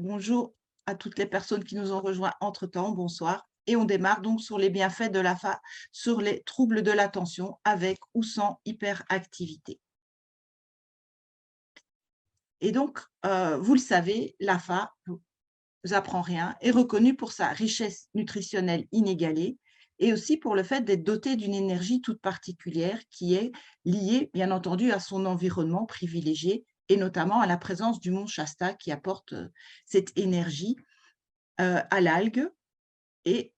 Bonjour à toutes les personnes qui nous ont rejoints entre-temps, bonsoir. Et on démarre donc sur les bienfaits de l'AFA, sur les troubles de l'attention avec ou sans hyperactivité. Et donc, vous le savez, l'AFA, je ne vous apprends rien, est reconnue pour sa richesse nutritionnelle inégalée et aussi pour le fait d'être dotée d'une énergie toute particulière qui est liée, bien entendu, à son environnement privilégié et notamment à la présence du mont Shasta qui apporte cette énergie à l'algue. Et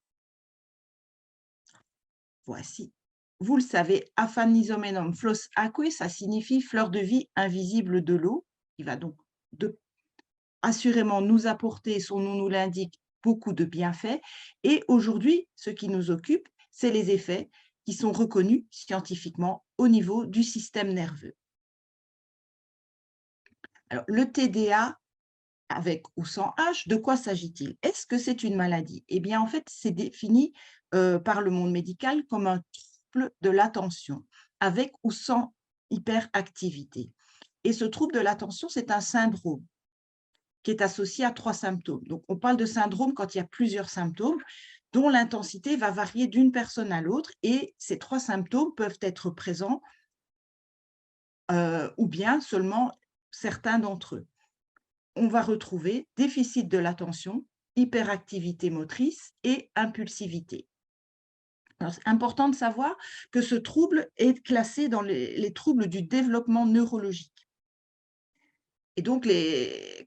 voici. Vous le savez, Aphanisomenum floss aquae, ça signifie fleur de vie invisible de l'eau, qui va donc assurément nous apporter, son nom nous l'indique, beaucoup de bienfaits. Et aujourd'hui, ce qui nous occupe, c'est les effets qui sont reconnus scientifiquement au niveau du système nerveux. Alors, le TDA, avec ou sans H, de quoi s'agit-il? Est-ce que c'est une maladie? Eh bien, en fait, c'est défini par le monde médical comme un trouble de l'attention, avec ou sans hyperactivité. Et ce trouble de l'attention, c'est un syndrome qui est associé à 3 symptômes. Donc, on parle de syndrome quand il y a plusieurs symptômes, dont l'intensité va varier d'une personne à l'autre. Et ces 3 symptômes peuvent être présents ou bien seulement certains d'entre eux. On va retrouver déficit de l'attention, hyperactivité motrice et impulsivité. Alors, c'est important de savoir que ce trouble est classé dans les troubles du développement neurologique. Et donc,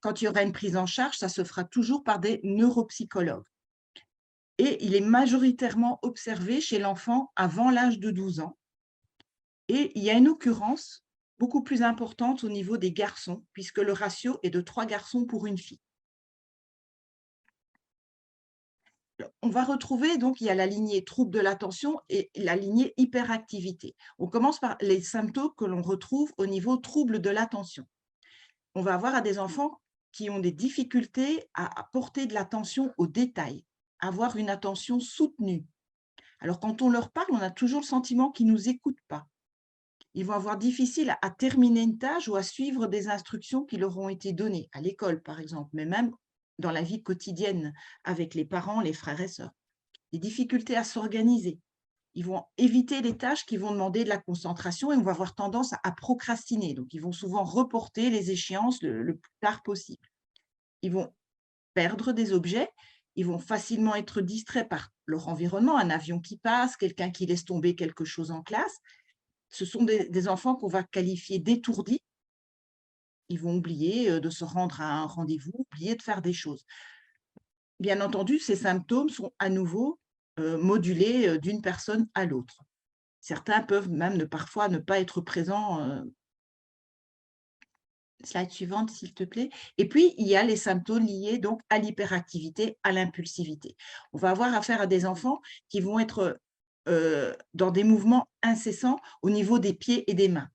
quand il y aura une prise en charge, ça se fera toujours par des neuropsychologues. Et il est majoritairement observé chez l'enfant avant l'âge de 12 ans. Et il y a une occurrence beaucoup plus importante au niveau des garçons, puisque le ratio est de 3 garçons pour une fille. On va retrouver, donc, il y a la lignée trouble de l'attention et la lignée hyperactivité. On commence par les symptômes que l'on retrouve au niveau trouble de l'attention. On va avoir à des enfants qui ont des difficultés à porter de l'attention aux détails, avoir une attention soutenue. Alors, quand on leur parle, on a toujours le sentiment qu'ils ne nous écoutent pas. Ils vont avoir difficile à terminer une tâche ou à suivre des instructions qui leur ont été données, à l'école, par exemple, mais même dans la vie quotidienne avec les parents, les frères et sœurs. Des difficultés à s'organiser. Ils vont éviter les tâches qui vont demander de la concentration et on va avoir tendance à procrastiner. Donc, ils vont souvent reporter les échéances le plus tard possible. Ils vont perdre des objets, ils vont facilement être distraits par leur environnement, un avion qui passe, quelqu'un qui laisse tomber quelque chose en classe. Ce sont des enfants qu'on va qualifier d'étourdis. Ils vont oublier de se rendre à un rendez-vous, oublier de faire des choses. Bien entendu, ces symptômes sont à nouveau modulés d'une personne à l'autre. Certains peuvent même parfois ne pas être présents. Slide suivante, s'il te plaît. Et puis, il y a les symptômes liés donc à l'hyperactivité, à l'impulsivité. On va avoir affaire à des enfants qui vont être dans des mouvements incessants au niveau des pieds et des mains.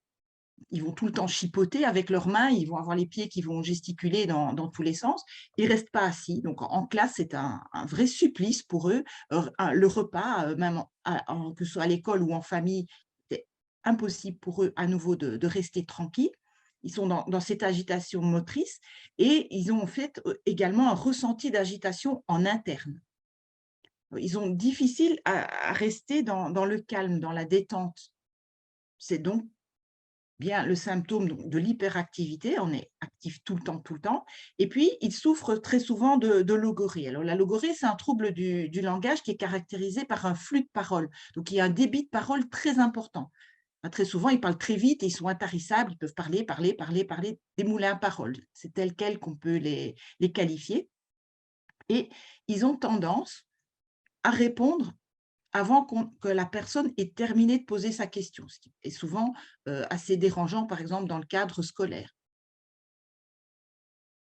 Ils vont tout le temps chipoter avec leurs mains, ils vont avoir les pieds qui vont gesticuler dans tous les sens. Ils ne restent pas assis. Donc, en classe, c'est un vrai supplice pour eux. Le repas, même que ce soit à l'école ou en famille, c'est impossible pour eux à nouveau de rester tranquilles. Ils sont dans cette agitation motrice et ils ont en fait également un ressenti d'agitation en interne. Ils ont difficile à rester dans le calme, dans la détente. C'est donc bien le symptôme donc de l'hyperactivité, on est actif tout le temps. Et puis, ils souffrent très souvent de logorrhée. Alors, la logorrhée, c'est un trouble du langage qui est caractérisé par un flux de parole. Donc, il y a un débit de parole très important. Très souvent, ils parlent très vite et ils sont intarissables. Ils peuvent parler, des moulins à parole. C'est tel quel qu'on peut les qualifier. Et ils ont tendance à répondre avant que la personne ait terminé de poser sa question, ce qui est souvent assez dérangeant, par exemple, dans le cadre scolaire.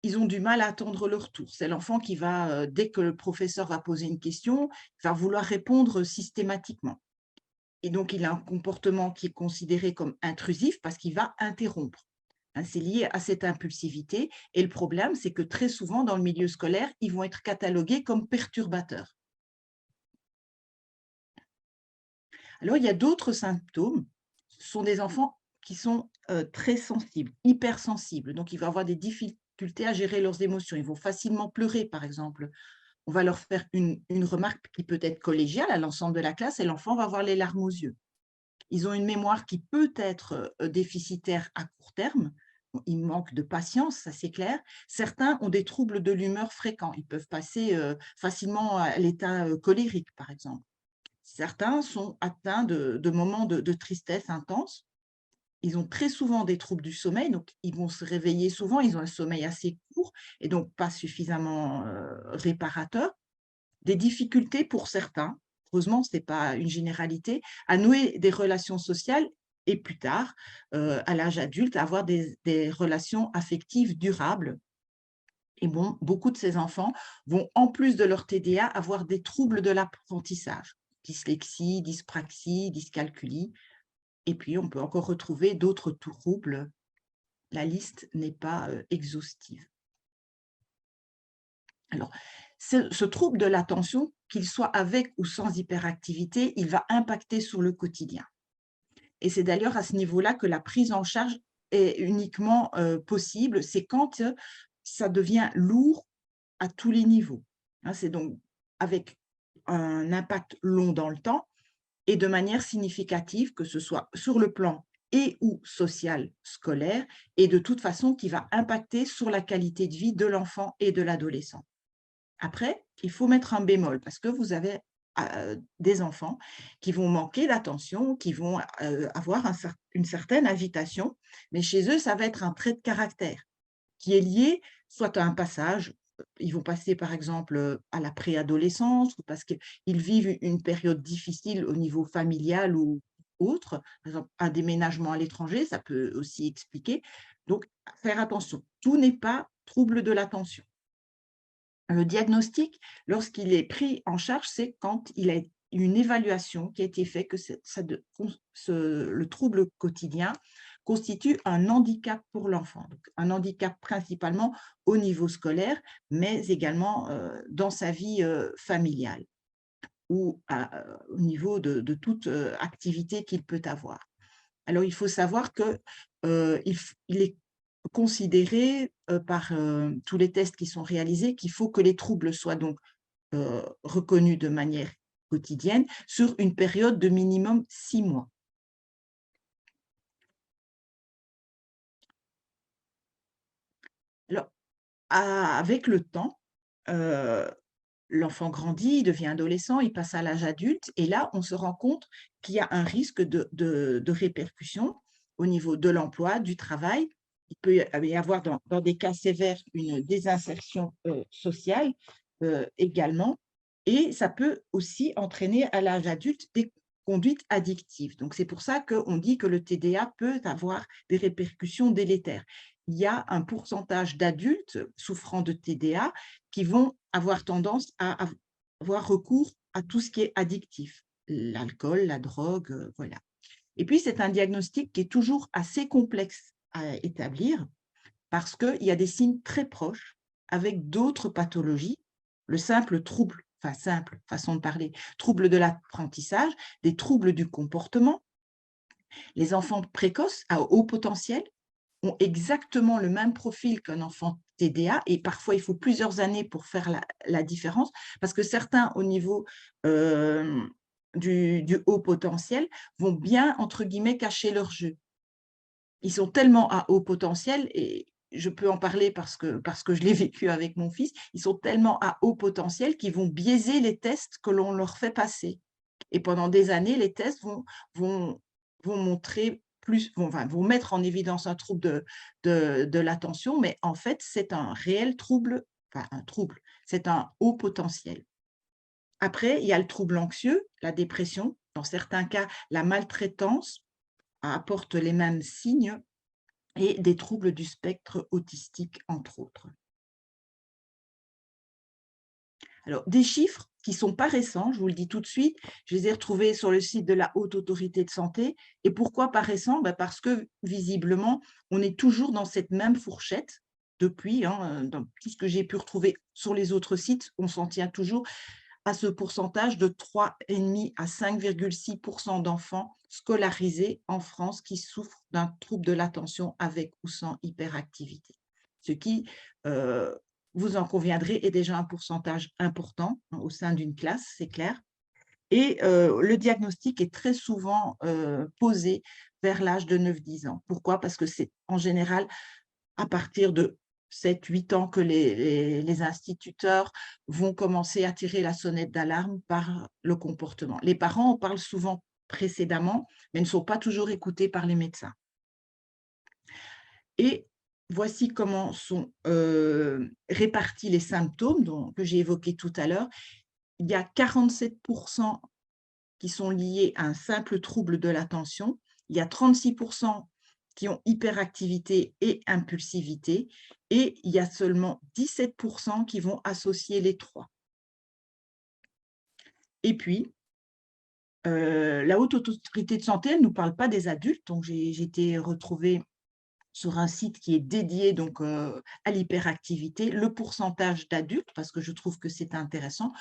Ils ont du mal à attendre leur tour. C'est l'enfant qui va, dès que le professeur va poser une question, va vouloir répondre systématiquement. Et donc, il a un comportement qui est considéré comme intrusif parce qu'il va interrompre. Hein, c'est lié à cette impulsivité. Et le problème, c'est que très souvent, dans le milieu scolaire, ils vont être catalogués comme perturbateurs. Alors, il y a d'autres symptômes. Ce sont des enfants qui sont très sensibles, hypersensibles. Donc, il va avoir des difficulté à gérer leurs émotions. Ils vont facilement pleurer, par exemple. On va leur faire une remarque qui peut être collégiale à l'ensemble de la classe et l'enfant va avoir les larmes aux yeux. Ils ont une mémoire qui peut être déficitaire à court terme. Bon, ils manquent de patience, ça c'est clair. Certains ont des troubles de l'humeur fréquents. Ils peuvent passer facilement à l'état colérique, par exemple. Certains sont atteints de moments de tristesse intense. Ils ont très souvent des troubles du sommeil, donc ils vont se réveiller souvent, ils ont un sommeil assez court et donc pas suffisamment réparateur. Des difficultés pour certains, heureusement ce n'est pas une généralité, à nouer des relations sociales et plus tard, à l'âge adulte, avoir des relations affectives durables. Et bon, beaucoup de ces enfants vont, en plus de leur TDA, avoir des troubles de l'apprentissage, dyslexie, dyspraxie, dyscalculie. Et puis, on peut encore retrouver d'autres troubles. La liste n'est pas exhaustive. Alors, ce trouble de l'attention, qu'il soit avec ou sans hyperactivité, il va impacter sur le quotidien. Et c'est d'ailleurs à ce niveau-là que la prise en charge est uniquement possible. C'est quand ça devient lourd à tous les niveaux. Hein, c'est donc avec un impact long dans le temps et de manière significative, que ce soit sur le plan et ou social, scolaire, et de toute façon qui va impacter sur la qualité de vie de l'enfant et de l'adolescent. Après, il faut mettre un bémol parce que vous avez des enfants qui vont manquer d'attention, qui vont avoir une certaine agitation, mais chez eux, ça va être un trait de caractère qui est lié soit à un passage, ils vont passer par exemple à la préadolescence ou parce qu'ils vivent une période difficile au niveau familial ou autre, par exemple un déménagement à l'étranger, ça peut aussi expliquer. Donc, faire attention, tout n'est pas trouble de l'attention. Le diagnostic, lorsqu'il est pris en charge, c'est quand il a une évaluation qui a été faite que le trouble quotidien constitue un handicap pour l'enfant. Donc, un handicap principalement au niveau scolaire, mais également dans sa vie familiale ou au niveau de toute activité qu'il peut avoir. Alors, il faut savoir que il est considéré par tous les tests qui sont réalisés qu'il faut que les troubles soient donc reconnus de manière quotidienne sur une période de minimum 6 mois. Alors, avec le temps, heu, l'enfant grandit, il devient adolescent, il passe à l'âge adulte et là, on se rend compte qu'il y a un risque de répercussions au niveau de l'emploi, du travail. Il peut y avoir dans des cas sévères une désinsertion sociale également et ça peut aussi entraîner à l'âge adulte des conduites addictives. Donc c'est pour ça qu'on dit que le TDA peut avoir des répercussions délétères. Il y a un pourcentage d'adultes souffrant de TDA qui vont avoir tendance à avoir recours à tout ce qui est addictif, l'alcool, la drogue, voilà. Et puis, c'est un diagnostic qui est toujours assez complexe à établir parce qu'il y a des signes très proches avec d'autres pathologies. Le simple trouble, enfin simple façon de parler, trouble de l'apprentissage, des troubles du comportement. Les enfants précoces à haut potentiel ont exactement le même profil qu'un enfant TDA et parfois il faut plusieurs années pour faire la différence parce que certains au niveau du haut potentiel vont bien, entre guillemets, cacher leur jeu. Ils sont tellement à haut potentiel et je peux en parler parce que je l'ai vécu avec mon fils, ils sont tellement à haut potentiel qu'ils vont biaiser les tests que l'on leur fait passer. Et pendant des années, les tests vont vont montrer plus vont mettre en évidence un trouble de l'attention, mais en fait, c'est un réel trouble, enfin un trouble, c'est un haut potentiel. Après, il y a le trouble anxieux, la dépression, dans certains cas, la maltraitance apporte les mêmes signes et des troubles du spectre autistique, entre autres. Alors, des chiffres qui ne sont pas récents, je vous le dis tout de suite, je les ai retrouvés sur le site de la Haute Autorité de Santé. Et pourquoi pas récents? Bah, parce que visiblement, on est toujours dans cette même fourchette depuis, hein, dans tout ce que j'ai pu retrouver sur les autres sites, on s'en tient toujours à ce pourcentage de 3,5 à 5,6% d'enfants scolarisés en France qui souffrent d'un trouble de l'attention avec ou sans hyperactivité. ce qui, vous en conviendrez, est déjà un pourcentage important, hein, au sein d'une classe, c'est clair. Et le diagnostic est très souvent, posé vers l'âge de 9-10 ans. Pourquoi? Parce que c'est en général à partir de 7-8 ans que les instituteurs vont commencer à tirer la sonnette d'alarme par le comportement. Les parents en parlent souvent précédemment, mais ne sont pas toujours écoutés par les médecins. Et voici comment sont, répartis les symptômes que j'ai évoqués tout à l'heure. Il y a 47 qui sont liés à un simple trouble de l'attention. Il y a 36 qui ont hyperactivité et impulsivité et il y a seulement 17 qui vont associer les 3. Et puis, la Haute Autorité de Santé, elle ne nous parle pas des adultes, donc j'ai été retrouvée sur un site qui est dédié donc, à l'hyperactivité, le pourcentage d'adultes, parce que je trouve que c'est intéressant.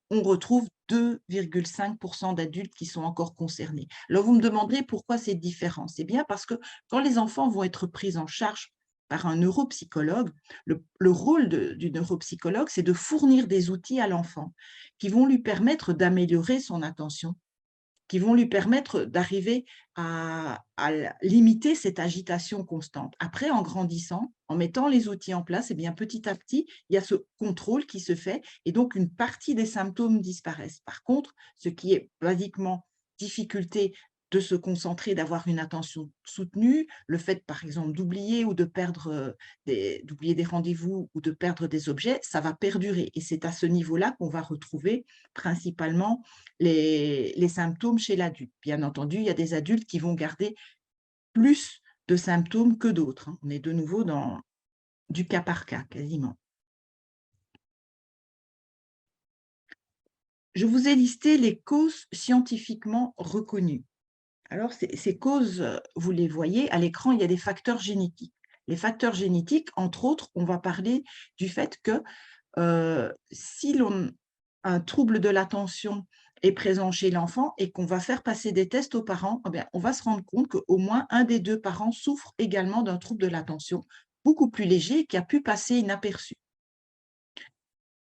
On retrouve 2,5 d'adultes qui sont encore concernés. Alors vous me demanderez pourquoi c'est différent. C'est bien parce que quand les enfants vont être pris en charge par un neuropsychologue, le rôle du neuropsychologue, c'est de fournir des outils à l'enfant qui vont lui permettre d'améliorer son attention, qui vont lui permettre d'arriver à limiter cette agitation constante. Après, en grandissant, en mettant les outils en place, eh bien, petit à petit, il y a ce contrôle qui se fait et donc une partie des symptômes disparaissent. Par contre, ce qui est basiquement difficulté de se concentrer, d'avoir une attention soutenue, le fait, par exemple, d'oublier ou de perdre d'oublier des rendez-vous ou de perdre des objets, ça va perdurer. Et c'est à ce niveau-là qu'on va retrouver principalement les symptômes chez l'adulte. Bien entendu, il y a des adultes qui vont garder plus de symptômes que d'autres, hein. On est de nouveau dans du cas par cas, quasiment. Je vous ai listé les causes scientifiquement reconnues. Alors, ces causes, vous les voyez à l'écran, il y a des facteurs génétiques. Les facteurs génétiques, entre autres, on va parler du fait que si un trouble de l'attention est présent chez l'enfant et qu'on va faire passer des tests aux parents, eh bien, on va se rendre compte qu'au moins un des 2 parents souffre également d'un trouble de l'attention, beaucoup plus léger, qui a pu passer inaperçu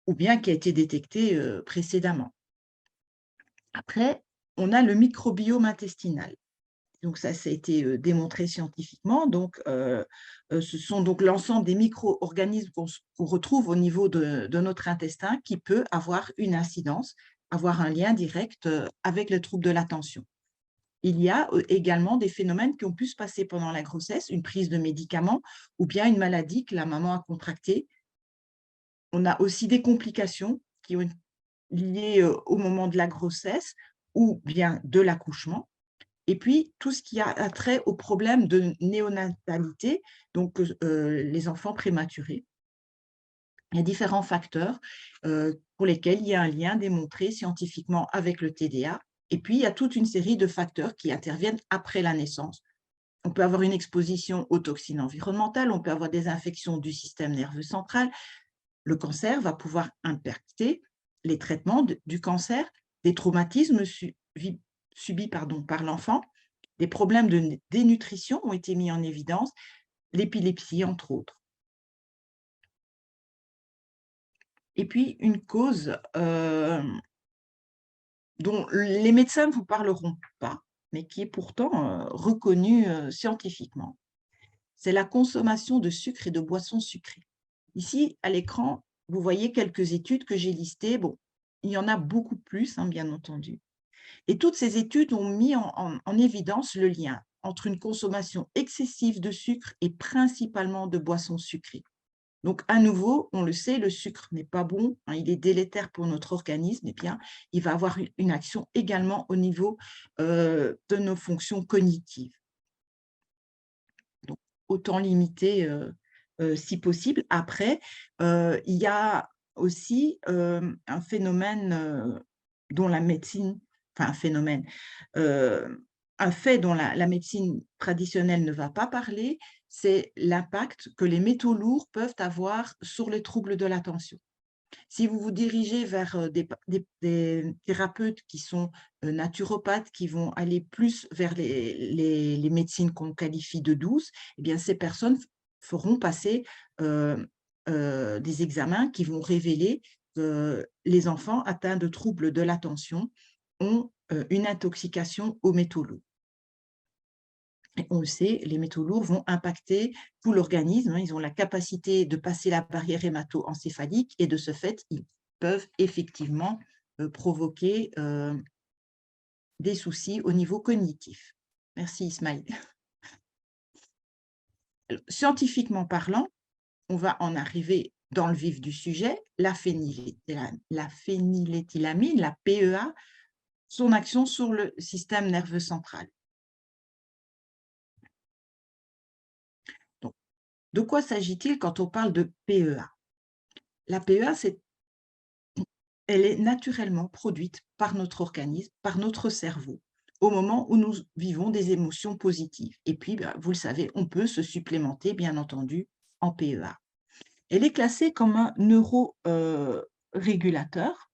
ou bien qui a été détecté, précédemment. Après, on a le microbiome intestinal. Donc ça a été, démontré scientifiquement. Donc, ce sont donc l'ensemble des micro-organismes qu'on retrouve au niveau de notre intestin qui peut avoir une incidence, avoir un lien direct, avec le trouble de l'attention. Il y a, également des phénomènes qui ont pu se passer pendant la grossesse, une prise de médicaments ou bien une maladie que la maman a contractée. On a aussi des complications qui ont une liées, au moment de la grossesse ou bien de l'accouchement. Et puis, tout ce qui a trait aux problèmes de néonatalité, donc les enfants prématurés. Il y a différents facteurs, pour lesquels il y a un lien démontré scientifiquement avec le TDA. Et puis, il y a toute une série de facteurs qui interviennent après la naissance. On peut avoir une exposition aux toxines environnementales, on peut avoir des infections du système nerveux central. Le cancer va pouvoir impacter les traitements du cancer, des traumatismes subis par l'enfant. Des problèmes de dénutrition ont été mis en évidence, l'épilepsie entre autres. Et puis une cause, dont les médecins ne vous parleront pas, mais qui est pourtant, reconnue, scientifiquement. C'est la consommation de sucre et de boissons sucrées. Ici, à l'écran, vous voyez quelques études que j'ai listées. Bon, il y en a beaucoup plus, hein, bien entendu. Et toutes ces études ont mis en évidence le lien entre une consommation excessive de sucre et principalement de boissons sucrées. Donc, à nouveau, on le sait, le sucre n'est pas bon, hein, il est délétère pour notre organisme, et bien, il va avoir une action également au niveau de nos fonctions cognitives. Donc, autant limiter si possible. Après, il y a aussi un phénomène dont la médecine, enfin un phénomène, un fait dont la médecine traditionnelle ne va pas parler, c'est l'impact que les métaux lourds peuvent avoir sur les troubles de l'attention. Si vous vous dirigez vers des thérapeutes qui sont naturopathes, qui vont aller plus vers les médecines qu'on qualifie de douces, eh bien ces personnes feront passer des examens qui vont révéler que les enfants atteints de troubles de l'attention ont une intoxication aux métaux lourds. Et on le sait, les métaux lourds vont impacter tout l'organisme, hein. Ils ont la capacité de passer la barrière hémato-encéphalique et de ce fait, ils peuvent effectivement provoquer des soucis au niveau cognitif. Merci Ismaël. Scientifiquement parlant, on va en arriver dans le vif du sujet, la phényléthylamine, la PEA, son action sur le système nerveux central. Donc, de quoi s'agit-il quand on parle de PEA? La PEA, elle est naturellement produite par notre organisme, par notre cerveau, au moment où nous vivons des émotions positives. Et puis, vous le savez, on peut se supplémenter, bien entendu, en PEA. Elle est classée comme un neurorégulateur.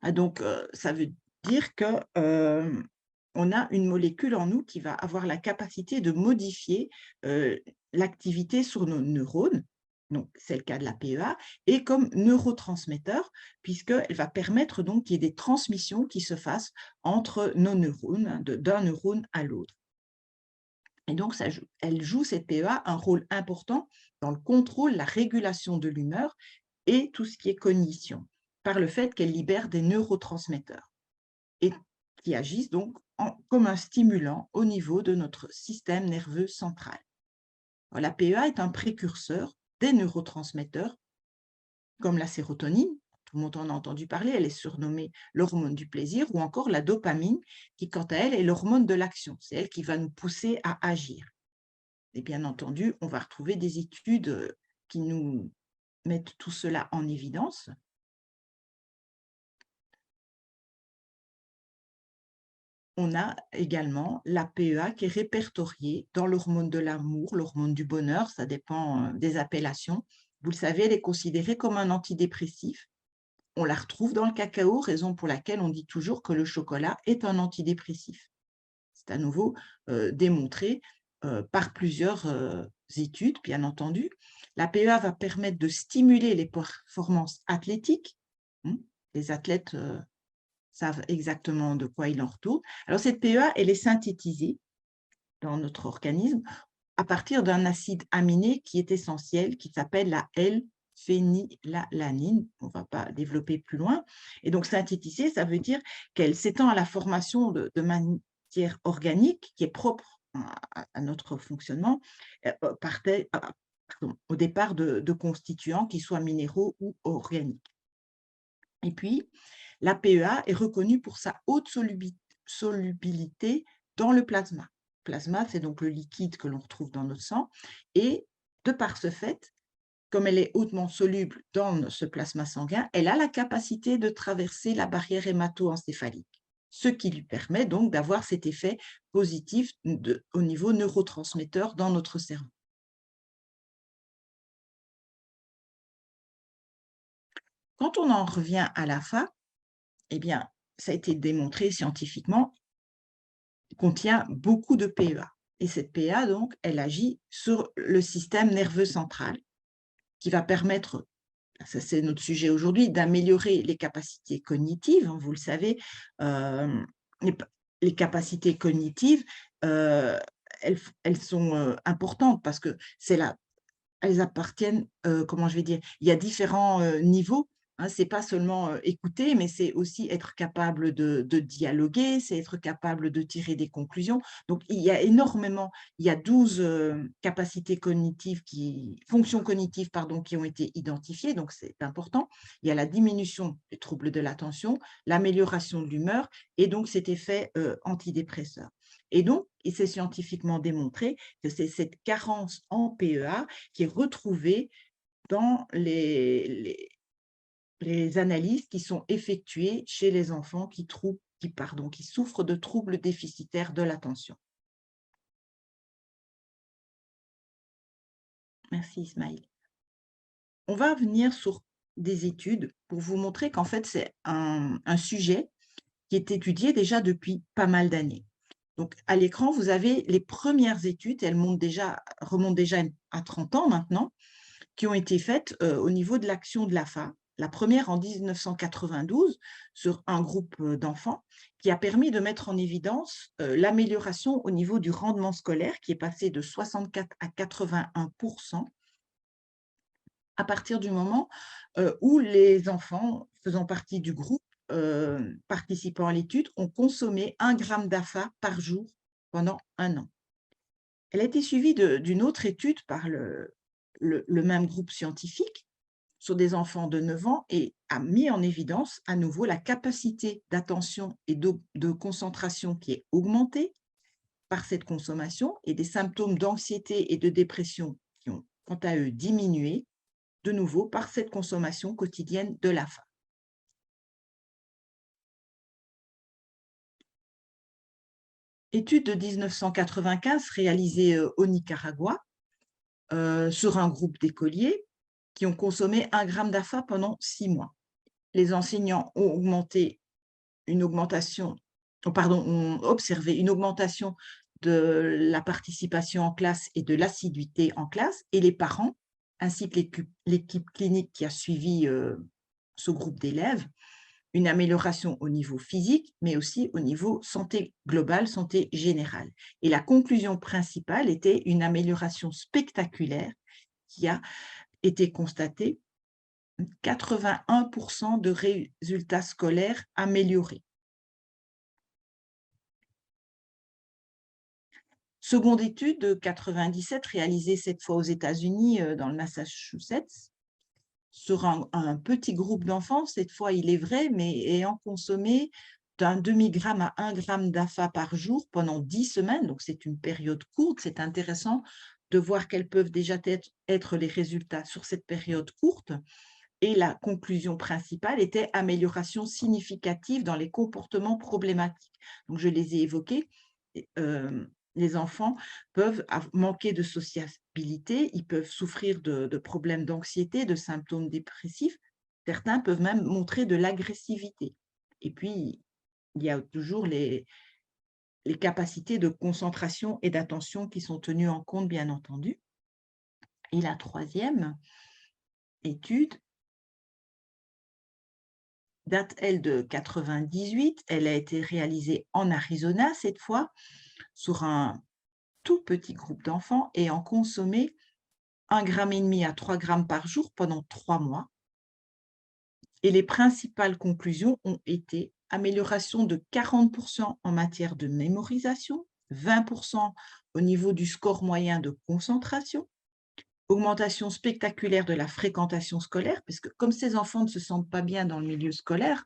Donc, ça veut dire que on a une molécule en nous qui va avoir la capacité de modifier l'activité sur nos neurones. Donc, c'est le cas de la PEA, et comme neurotransmetteur, puisqu'elle va permettre donc qu'il y ait des transmissions qui se fassent entre nos neurones, hein, d'un neurone à l'autre. Et donc, elle joue, cette PEA, un rôle important dans le contrôle, la régulation de l'humeur et tout ce qui est cognition, par le fait qu'elle libère des neurotransmetteurs et qui agissent donc comme un stimulant au niveau de notre système nerveux central. Alors, la PEA est un précurseur des neurotransmetteurs comme la sérotonine, tout le monde en a entendu parler, elle est surnommée l'hormone du plaisir, ou encore la dopamine, qui quant à elle est l'hormone de l'action, c'est elle qui va nous pousser à agir. Et bien entendu, on va retrouver des études qui nous mettent tout cela en évidence. On a également la PEA qui est répertoriée dans l'hormone de l'amour, l'hormone du bonheur, ça dépend des appellations. Vous le savez, elle est considérée comme un antidépressif. On la retrouve dans le cacao, raison pour laquelle on dit toujours que le chocolat est un antidépressif. C'est à nouveau démontré par plusieurs études, bien entendu. La PEA va permettre de stimuler les performances athlétiques. Les athlètes savent exactement de quoi il en retourne. Alors, cette PEA, elle est synthétisée dans notre organisme à partir d'un acide aminé qui est essentiel, qui s'appelle la L-phénylalanine. On ne va pas développer plus loin. Et donc, synthétiser, ça veut dire qu'elle s'étend à la formation de matière organique qui est propre à notre fonctionnement, au départ de constituants, qu'ils soient minéraux ou organiques. Et puis, la PEA est reconnue pour sa haute solubilité dans le plasma. Le plasma, c'est donc le liquide que l'on retrouve dans notre sang. Et de par ce fait, comme elle est hautement soluble dans ce plasma sanguin, elle a la capacité de traverser la barrière hémato-encéphalique, ce qui lui permet donc d'avoir cet effet positif au niveau neurotransmetteur dans notre cerveau. Quand on en revient à l'AFA, eh bien, ça a été démontré scientifiquement, contient beaucoup de PEA. Et cette PEA, donc, elle agit sur le système nerveux central, qui va permettre, ça c'est notre sujet aujourd'hui, d'améliorer les capacités cognitives. Vous le savez, les capacités cognitives, elles sont importantes parce que elles appartiennent, comment je vais dire, il y a différents niveaux. Hein, c'est pas seulement écouter, mais c'est aussi être capable de dialoguer, c'est être capable de tirer des conclusions. Donc, il y a 12 capacités cognitives, fonctions cognitives, pardon, qui ont été identifiées, donc c'est important. Il y a la diminution des troubles de l'attention, l'amélioration de l'humeur et donc cet effet antidépresseur. Et donc, il s'est scientifiquement démontré que c'est cette carence en PEA qui est retrouvée dans les analyses qui sont effectuées chez les enfants qui souffrent de troubles déficitaires de l'attention. Merci Ismaël. On va venir sur des études pour vous montrer qu'en fait, c'est un sujet qui est étudié déjà depuis pas mal d'années. Donc, à l'écran, vous avez les premières études, elles remontent déjà à une à 30 ans maintenant, qui ont été faites au niveau de l'action de l'AFA. La première en 1992 sur un groupe d'enfants qui a permis de mettre en évidence l'amélioration au niveau du rendement scolaire qui est passé de 64 à 81% à partir du moment où les enfants faisant partie du groupe participant à l'étude ont consommé 1 gramme d'AFA par jour pendant 1 an. Elle a été suivie d'une autre étude par le même groupe scientifique sur des enfants de 9 ans et a mis en évidence à nouveau la capacité d'attention et de concentration qui est augmentée par cette consommation et des symptômes d'anxiété et de dépression qui ont quant à eux diminué de nouveau par cette consommation quotidienne de l'AFA. Étude de 1995 réalisée au Nicaragua sur un groupe d'écoliers qui ont consommé 1 gramme d'AFA pendant 6 mois. Les enseignants ont observé une augmentation de la participation en classe et de l'assiduité en classe, et les parents, ainsi que l'équipe clinique qui a suivi ce groupe d'élèves, une amélioration au niveau physique, mais aussi au niveau santé globale, santé générale. Et la conclusion principale était une amélioration spectaculaire qui a été constatée, 81% de résultats scolaires améliorés. Seconde étude de 97 réalisée cette fois aux États-Unis dans le Massachusetts sur un petit groupe d'enfants, cette fois il est vrai, mais ayant consommé d'un demi-gramme à 1 gramme d'AFA par jour pendant 10 semaines, donc c'est une période courte, c'est intéressant de voir quels peuvent déjà être les résultats sur cette période courte. Et la conclusion principale était amélioration significative dans les comportements problématiques. Donc, je les ai évoqués. Les enfants peuvent manquer de sociabilité, ils peuvent souffrir de problèmes d'anxiété, de symptômes dépressifs. Certains peuvent même montrer de l'agressivité. Et puis, il y a toujours les capacités de concentration et d'attention qui sont tenues en compte, bien entendu. Et la troisième étude date, elle, de 98. Elle a été réalisée en Arizona, cette fois, sur un tout petit groupe d'enfants ayant consommé 1,5 gramme à 3 grammes par jour pendant 3 mois. Et les principales conclusions ont été amélioration de 40% en matière de mémorisation, 20% au niveau du score moyen de concentration, augmentation spectaculaire de la fréquentation scolaire, parce que comme ces enfants ne se sentent pas bien dans le milieu scolaire,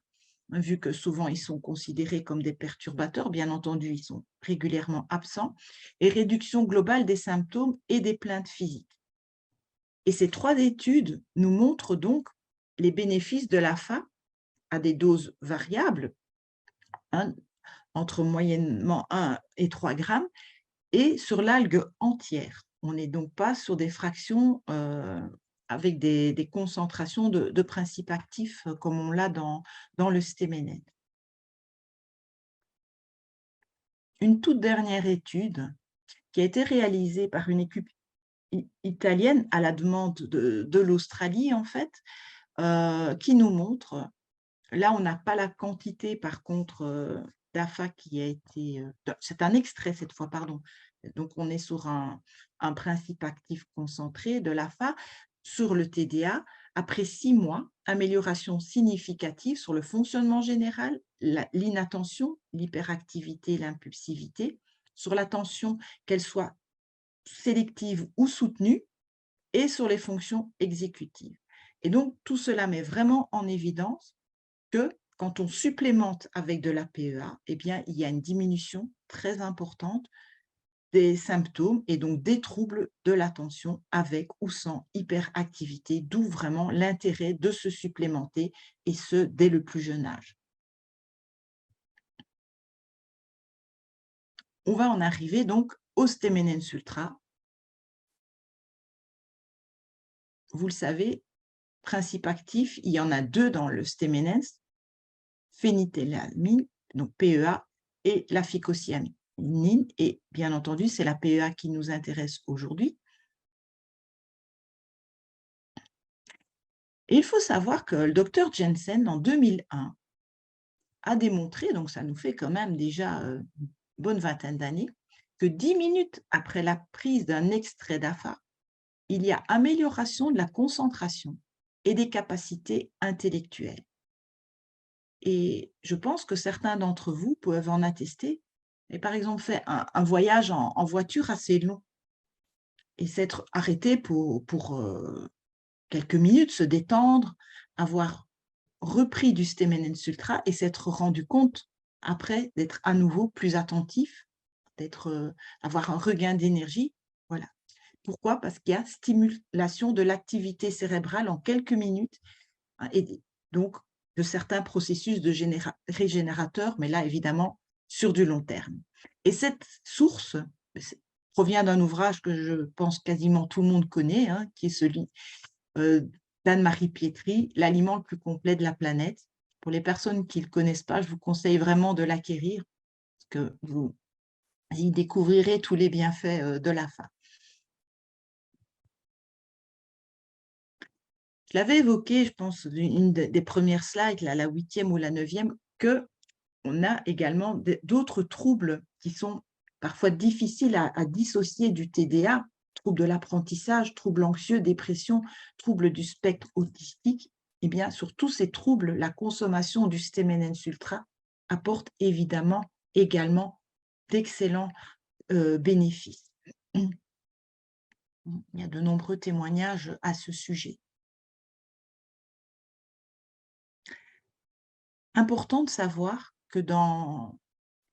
vu que souvent ils sont considérés comme des perturbateurs, bien entendu, ils sont régulièrement absents, et réduction globale des symptômes et des plaintes physiques. Et ces 3 études nous montrent donc les bénéfices de l'AFA à des doses variables, hein, entre moyennement 1 et 3 grammes, et sur l'algue entière. On n'est donc pas sur des fractions avec des concentrations de principes actifs comme on l'a dans le stéménène. Une toute dernière étude qui a été réalisée par une équipe italienne à la demande de l'Australie, en fait, qui nous montre, là on n'a pas la quantité par contre d'AFA qui a été, c'est un extrait cette fois, pardon. Donc on est sur un principe actif concentré de l'AFA sur le TDA. Après 6 mois, amélioration significative sur le fonctionnement général, l'inattention, l'hyperactivité, l'impulsivité, sur l'attention, qu'elle soit sélective ou soutenue, et sur les fonctions exécutives. Et donc, tout cela met vraiment en évidence que quand on supplémente avec de la PEA, eh bien, il y a une diminution très importante des symptômes et donc des troubles de l'attention avec ou sans hyperactivité, d'où vraiment l'intérêt de se supplémenter et ce, dès le plus jeune âge. On va en arriver donc au Stemmenens Ultra. Vous le savez, principe actif, il y en a 2 dans le Stemmenens, phényléalamine, donc PEA, et la ficosiamine. Et bien entendu, c'est la PEA qui nous intéresse aujourd'hui. Et il faut savoir que le docteur Jensen, en 2001, a démontré, donc ça nous fait quand même déjà une bonne vingtaine d'années, que 10 minutes après la prise d'un extrait d'AFA, il y a amélioration de la concentration et des capacités intellectuelles. Et je pense que certains d'entre vous peuvent en attester. Et par exemple, fait un voyage en voiture assez long et s'être arrêté pour quelques minutes, se détendre, avoir repris du Stemenens Ultra et s'être rendu compte après d'être à nouveau plus attentif, avoir un regain d'énergie. Voilà. Pourquoi? Parce qu'il y a stimulation de l'activité cérébrale en quelques minutes, hein, et donc de certains processus de régénérateurs, mais là, évidemment, sur du long terme. Et cette source provient d'un ouvrage que je pense quasiment tout le monde connaît, hein, qui est celui d'Anne-Marie Pietri, L'aliment le plus complet de la planète. Pour les personnes qui ne le connaissent pas, je vous conseille vraiment de l'acquérir, parce que vous y découvrirez tous les bienfaits de la faim. Je l'avais évoqué, je pense, une des premières slides, là, la 8e ou la 9e, qu'on a également d'autres troubles qui sont parfois difficiles à dissocier du TDA, troubles de l'apprentissage, troubles anxieux, dépression, troubles du spectre autistique. Eh bien, sur tous ces troubles, la consommation du Stemenens Ultra apporte évidemment également d'excellents bénéfices. Il y a de nombreux témoignages à ce sujet. Important de savoir que dans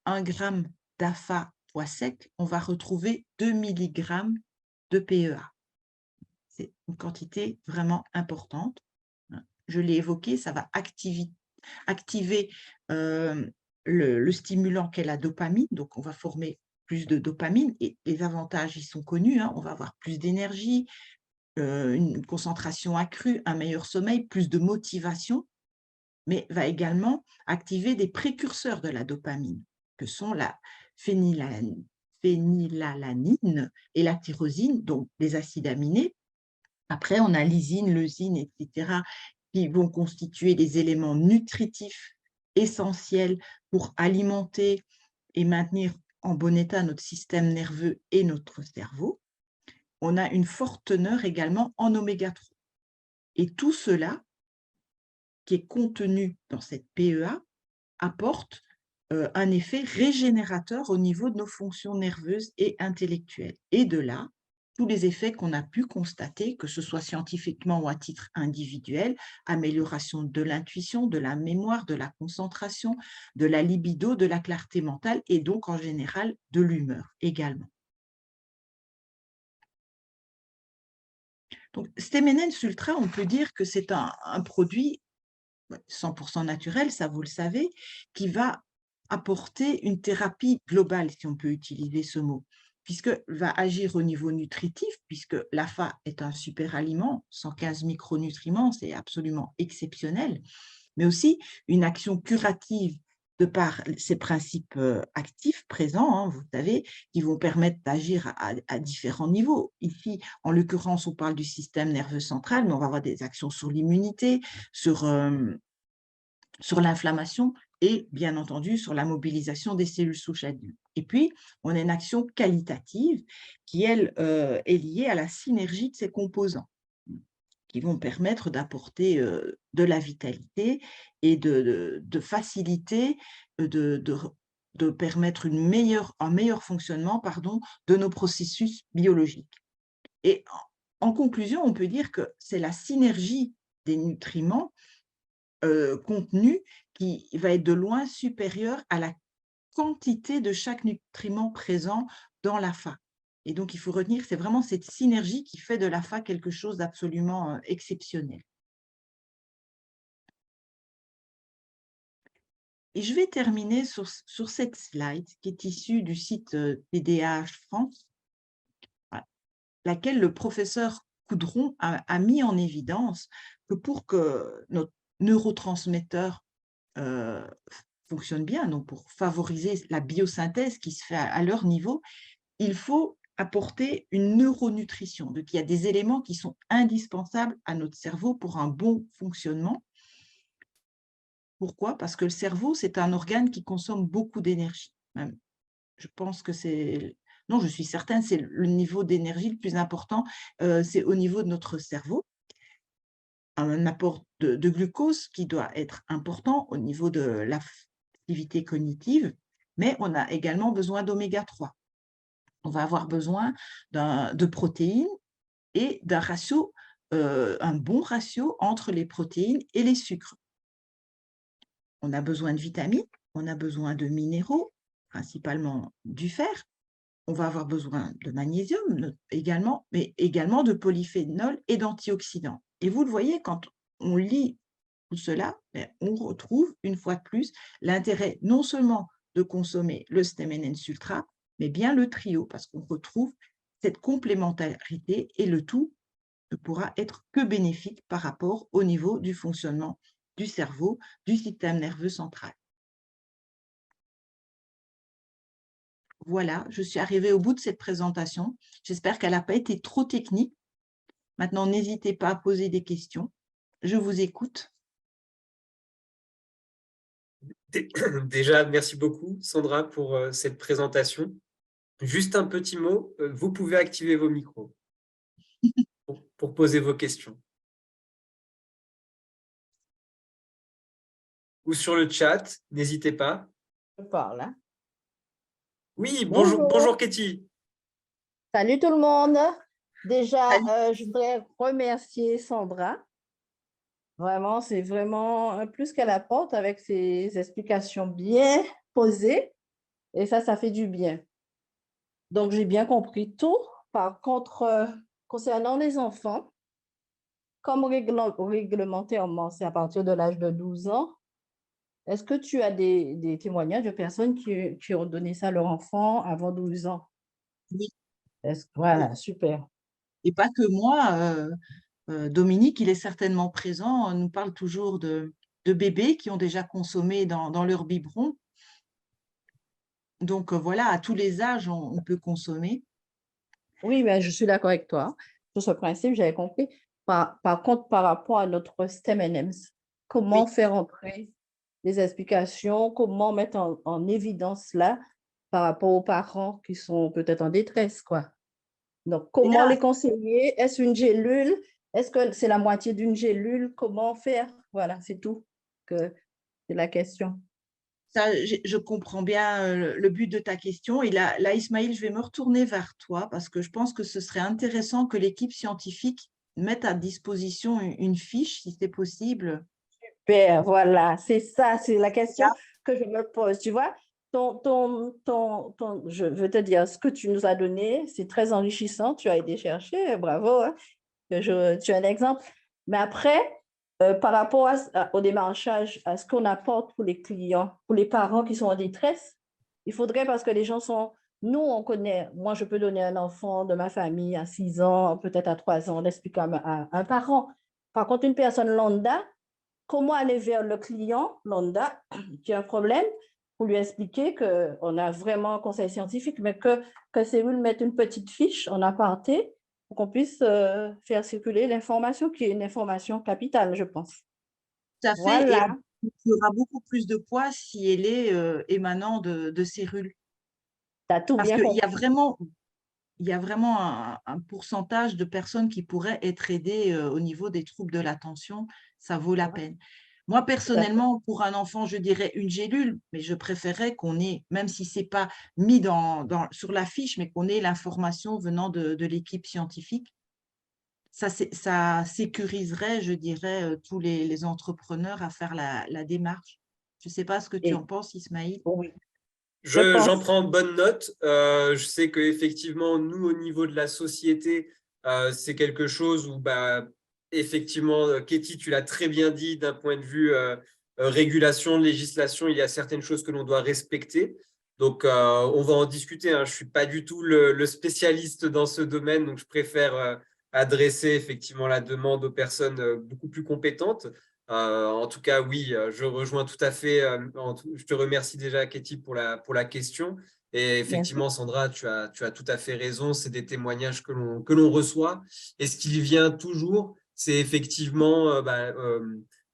1 gramme d'AFA poids sec, on va retrouver 2 milligrammes de PEA. C'est une quantité vraiment importante. Je l'ai évoqué, ça va activer le stimulant qu'est la dopamine, donc on va former plus de dopamine et les avantages, ils sont connus, hein, on va avoir plus d'énergie, une concentration accrue, un meilleur sommeil, plus de motivation, mais va également activer des précurseurs de la dopamine, que sont la phénylalanine et la tyrosine, donc des acides aminés. Après, on a lysine, leucine, etc., qui vont constituer des éléments nutritifs essentiels pour alimenter et maintenir en bon état notre système nerveux et notre cerveau. On a une forte teneur également en oméga 3. Et tout cela, qui est contenu dans cette PEA, apporte un effet régénérateur au niveau de nos fonctions nerveuses et intellectuelles. Et de là, tous les effets qu'on a pu constater, que ce soit scientifiquement ou à titre individuel, amélioration de l'intuition, de la mémoire, de la concentration, de la libido, de la clarté mentale et donc en général de l'humeur également. Donc, Stemenens Ultra, on peut dire que c'est un produit 100% naturel, ça vous le savez, qui va apporter une thérapie globale, si on peut utiliser ce mot, puisque va agir au niveau nutritif, puisque l'AFA est un super aliment, 115 micronutriments, c'est absolument exceptionnel, mais aussi une action curative de par ces principes actifs présents, hein, vous savez, qui vont permettre d'agir à différents niveaux. Ici, en l'occurrence, on parle du système nerveux central, mais on va avoir des actions sur l'immunité, sur l'inflammation et bien entendu sur la mobilisation des cellules souches adultes. Et puis, on a une action qualitative qui, elle, est liée à la synergie de ces composants qui vont permettre d'apporter de la vitalité et de faciliter, de permettre un meilleur fonctionnement de nos processus biologiques. Et en conclusion, on peut dire que c'est la synergie des nutriments contenus qui va être de loin supérieur à la quantité de chaque nutriment présent dans l'AFA. Et donc, il faut retenir, c'est vraiment cette synergie qui fait de l'AFA quelque chose d'absolument exceptionnel. Et je vais terminer sur cette slide qui est issue du site TDAH France, laquelle le professeur Coudron a mis en évidence que pour que notre neurotransmetteur fonctionne bien, donc pour favoriser la biosynthèse qui se fait à leur niveau, il faut apporter une neuronutrition. Donc, il y a des éléments qui sont indispensables à notre cerveau pour un bon fonctionnement. Pourquoi? Parce que le cerveau, c'est un organe qui consomme beaucoup d'énergie. Même, je pense que c'est non, je suis certaine, c'est le niveau d'énergie le plus important, c'est au niveau de notre cerveau. Un apport de glucose qui doit être important au niveau de l'activité cognitive, mais on a également besoin d'oméga 3. On va avoir besoin de protéines et d'un ratio, un bon ratio entre les protéines et les sucres. On a besoin de vitamines, on a besoin de minéraux, principalement du fer. On va avoir besoin de magnésium également, mais également de polyphénol et d'antioxydants. Et vous le voyez, quand on lit tout cela, ben, on retrouve une fois de plus l'intérêt non seulement de consommer le Stem Sultra, mais bien le trio, parce qu'on retrouve cette complémentarité et le tout ne pourra être que bénéfique par rapport au niveau du fonctionnement du cerveau, du système nerveux central. Voilà, je suis arrivée au bout de cette présentation. J'espère qu'elle n'a pas été trop technique. Maintenant, n'hésitez pas à poser des questions. Je vous écoute. Déjà, merci beaucoup, Sandra, pour cette présentation. Juste un petit mot, vous pouvez activer vos micros pour poser vos questions. Ou sur le chat, n'hésitez pas. Je parle, hein. Oui, bonjour, Bonjour. bonjour Katie. Salut tout le monde. Déjà, Salut. je voudrais remercier Sandra. Vraiment, c'est vraiment un plus qu'elle apporte avec ses explications bien posées. Et ça fait du bien. Donc, j'ai bien compris tout. Par contre, concernant les enfants, comme réglementairement, c'est à partir de l'âge de 12 ans, est-ce que tu as des témoignages de personnes qui ont donné ça à leur enfant avant 12 ans? Oui, Voilà, super. et pas que moi. Dominique, il est certainement présent, nous parle toujours de bébés qui ont déjà consommé dans leur biberon. Donc voilà, à tous les âges, on peut consommer. Oui, mais je suis d'accord avec toi. Sur ce principe, j'avais compris. Par contre, par rapport à notre STEM NMS, comment Oui, faire entrer des explications, comment mettre en évidence cela par rapport aux parents qui sont peut-être en détresse, quoi. Donc, et comment là, les conseiller? Est-ce une gélule? Est-ce que c'est la moitié d'une gélule? Comment faire? Voilà, c'est tout que c'est la question. ça, je comprends bien le but de ta question. Et là, Ismaël, je vais me retourner vers toi parce que je pense que ce serait intéressant que l'équipe scientifique mette à disposition une fiche, si c'est possible. Super, voilà, c'est ça, c'est la question Là, que je me pose. Tu vois, je veux te dire, ce que tu nous as donné, c'est très enrichissant. Tu as été chercher, bravo, hein, tu es un exemple. Mais après, par rapport au démarchage, à ce qu'on apporte pour les clients, pour les parents qui sont en détresse, il faudrait, parce que les gens sont, nous, on connaît, moi, je peux donner un enfant de ma famille à 6 ans, peut-être à 3 ans, d'expliquer à un parent. Par contre, une personne lambda, comment aller vers le client lambda qui a un problème pour lui expliquer qu'on a vraiment un conseil scientifique, mais que c'est lui mettre une petite fiche en aparté pour qu'on puisse faire circuler l'information qui est une information capitale, je pense. tout à fait. Et Voilà, il y aura beaucoup plus de poids si elle est émanant de cellules. tu as tout Parce bien qu'il y a compris. vraiment, il y a vraiment un pourcentage de personnes qui pourraient être aidées au niveau des troubles de l'attention. Ça vaut la peine. Moi, Tout à fait. personnellement, pour un enfant, je dirais une gélule, mais je préférerais qu'on ait, même si ce n'est pas mis sur la fiche, mais qu'on ait l'information venant de l'équipe scientifique. Ça sécuriserait, je dirais, tous les entrepreneurs à faire la démarche. Je ne sais pas ce que tu en Et penses, Ismaël. oui, je J'en pense. prends bonne note. Je sais qu'effectivement, nous, au niveau de la société, c'est quelque chose où, bah, effectivement, Katie, tu l'as très bien dit, d'un point de vue régulation, législation, il y a certaines choses que l'on doit respecter. Donc, on va en discuter, hein. Je ne suis pas du tout le spécialiste dans ce domaine, donc je préfère adresser effectivement la demande aux personnes beaucoup plus compétentes. En tout cas, oui, je rejoins tout à fait. Je te remercie déjà, Katie, pour la question. Et effectivement, Sandra, tu as tout à fait raison. C'est des témoignages que l'on reçoit. Et ce qui vient toujours, c'est effectivement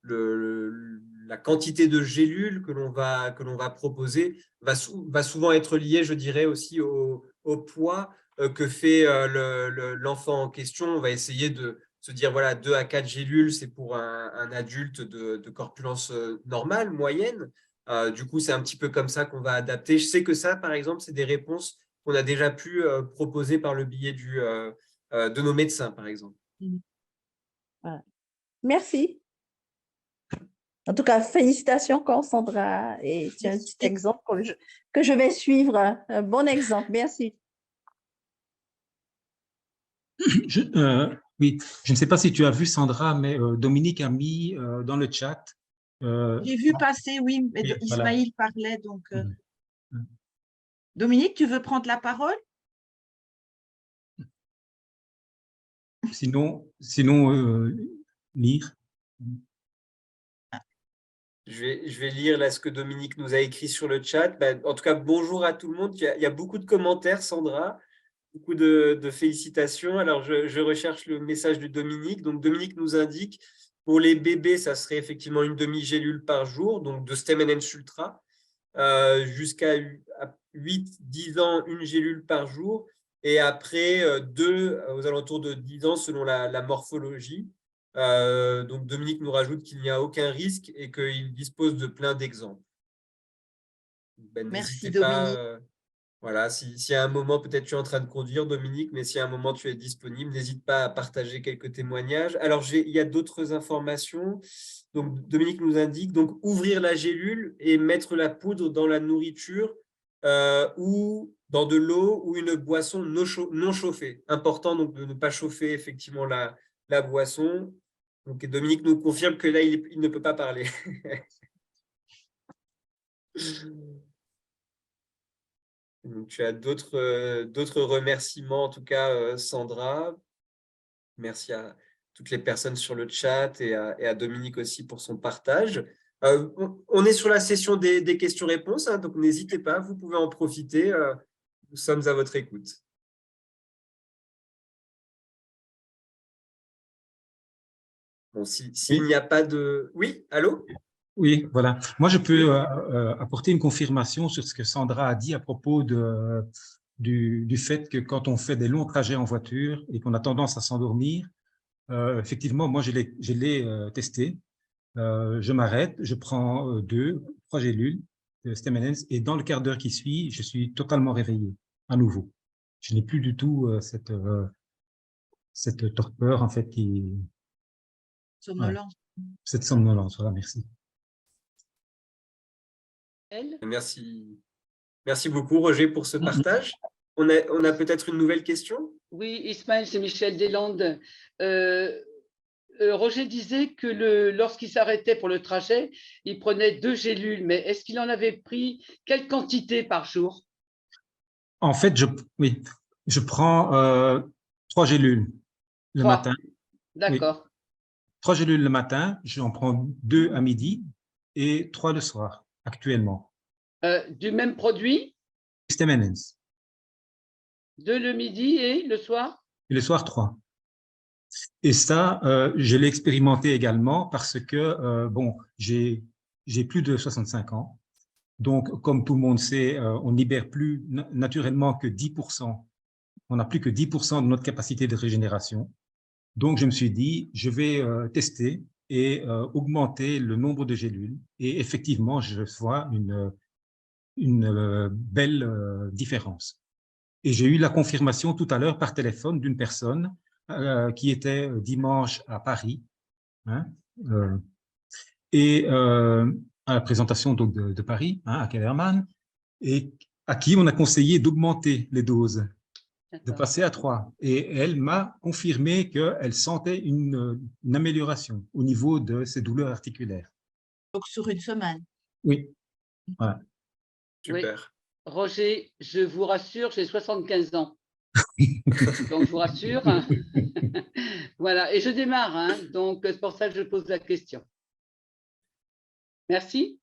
la quantité de gélules que l'on va proposer va souvent être liée, je dirais, aussi au poids que fait l'enfant en question. On va essayer de se dire, voilà, 2 à 4 gélules, c'est pour un adulte de corpulence normale, moyenne. Du coup, c'est un petit peu comme ça qu'on va adapter. Je sais que ça, par exemple, c'est des réponses qu'on a déjà pu proposer par le biais de nos médecins, par exemple. Voilà. Merci. En tout cas, félicitations, Sandra. Et c'est un petit exemple que je vais suivre. Un bon exemple. Merci. Oui, je ne sais pas si tu as vu, Sandra, mais Dominique a mis dans le chat. J'ai vu passer, oui, mais oui, Ismaïl parlait. Donc, voilà. Dominique, tu veux prendre la parole? Sinon lire. Je vais lire là ce que Dominique nous a écrit sur le chat. En tout cas, bonjour à tout le monde. Il y a beaucoup de commentaires, Sandra. Beaucoup de félicitations. Alors, je recherche le message de Dominique. Donc, Dominique nous indique, pour les bébés, ça serait effectivement une demi-gélule par jour, donc de Stem&N's Ultra, jusqu'à 8-10 ans, une gélule par jour, et après, 2 aux alentours de 10 ans selon la morphologie. Donc, Dominique nous rajoute qu'il n'y a aucun risque et qu'il dispose de plein d'exemples. Merci, N'hésitez pas. Dominique. Voilà, si à un moment, peut-être tu es en train de conduire, Dominique, mais si à un moment tu es disponible, n'hésite pas à partager quelques témoignages. Alors, il y a d'autres informations. Donc, Dominique nous indique, donc, ouvrir la gélule et mettre la poudre dans la nourriture ou dans de l'eau ou une boisson non chauffée. Important donc de ne pas chauffer effectivement la boisson. Donc, Dominique nous confirme que là, il ne peut pas parler. Donc, tu as d'autres remerciements, en tout cas, Sandra. Merci à toutes les personnes sur le chat et à Dominique aussi pour son partage. On est sur la session des questions-réponses, hein, donc n'hésitez pas, vous pouvez en profiter. Nous sommes à votre écoute. Bon, s'il n'y a pas de… Oui, allô? Oui, voilà. Moi, je peux apporter une confirmation sur ce que Sandra a dit à propos du fait que quand on fait des longs trajets en voiture et qu'on a tendance à s'endormir, effectivement, moi, je l'ai testé. Je m'arrête, je prends 2, 3 gélules de Stem&N's et dans le quart d'heure qui suit, je suis totalement réveillé à nouveau. Je n'ai plus du tout cette torpeur, en fait, Somnolence. cette somnolence. Voilà, merci. Merci beaucoup, Roger, pour ce partage. On a peut-être une nouvelle question? Oui, Ismaël, c'est Michel Deslandes. Roger disait que lorsqu'il s'arrêtait pour le trajet, il prenait 2 gélules, mais est-ce qu'il en avait pris quelle quantité par jour? En fait, je prends 3 gélules le 3. matin. D'accord. Oui. 3 gélules le matin, j'en prends 2 à midi et 3 le soir, actuellement. Du même produit? Stem&N's. 2 le midi et le soir? Et le soir, 3. Et ça, je l'ai expérimenté également parce que, bon, j'ai plus de 65 ans. Donc, comme tout le monde sait, on libère plus naturellement que 10%. On n'a plus que 10% de notre capacité de régénération. Donc, je me suis dit, je vais tester et augmenter le nombre de gélules. Et effectivement, je vois une belle différence. Et j'ai eu la confirmation tout à l'heure par téléphone d'une personne qui était dimanche à Paris, hein, et à la présentation donc, de Paris, hein, à Kellerman, et à qui on a conseillé d'augmenter les doses, de passer à 3. Et elle m'a confirmé qu'elle sentait une amélioration au niveau de ses douleurs articulaires. Donc, sur une semaine. Oui. Voilà. Super. Oui. Roger, je vous rassure, j'ai 75 ans. Donc, je vous rassure. Voilà, et je démarre, hein, donc c'est pour ça que je pose la question. Merci.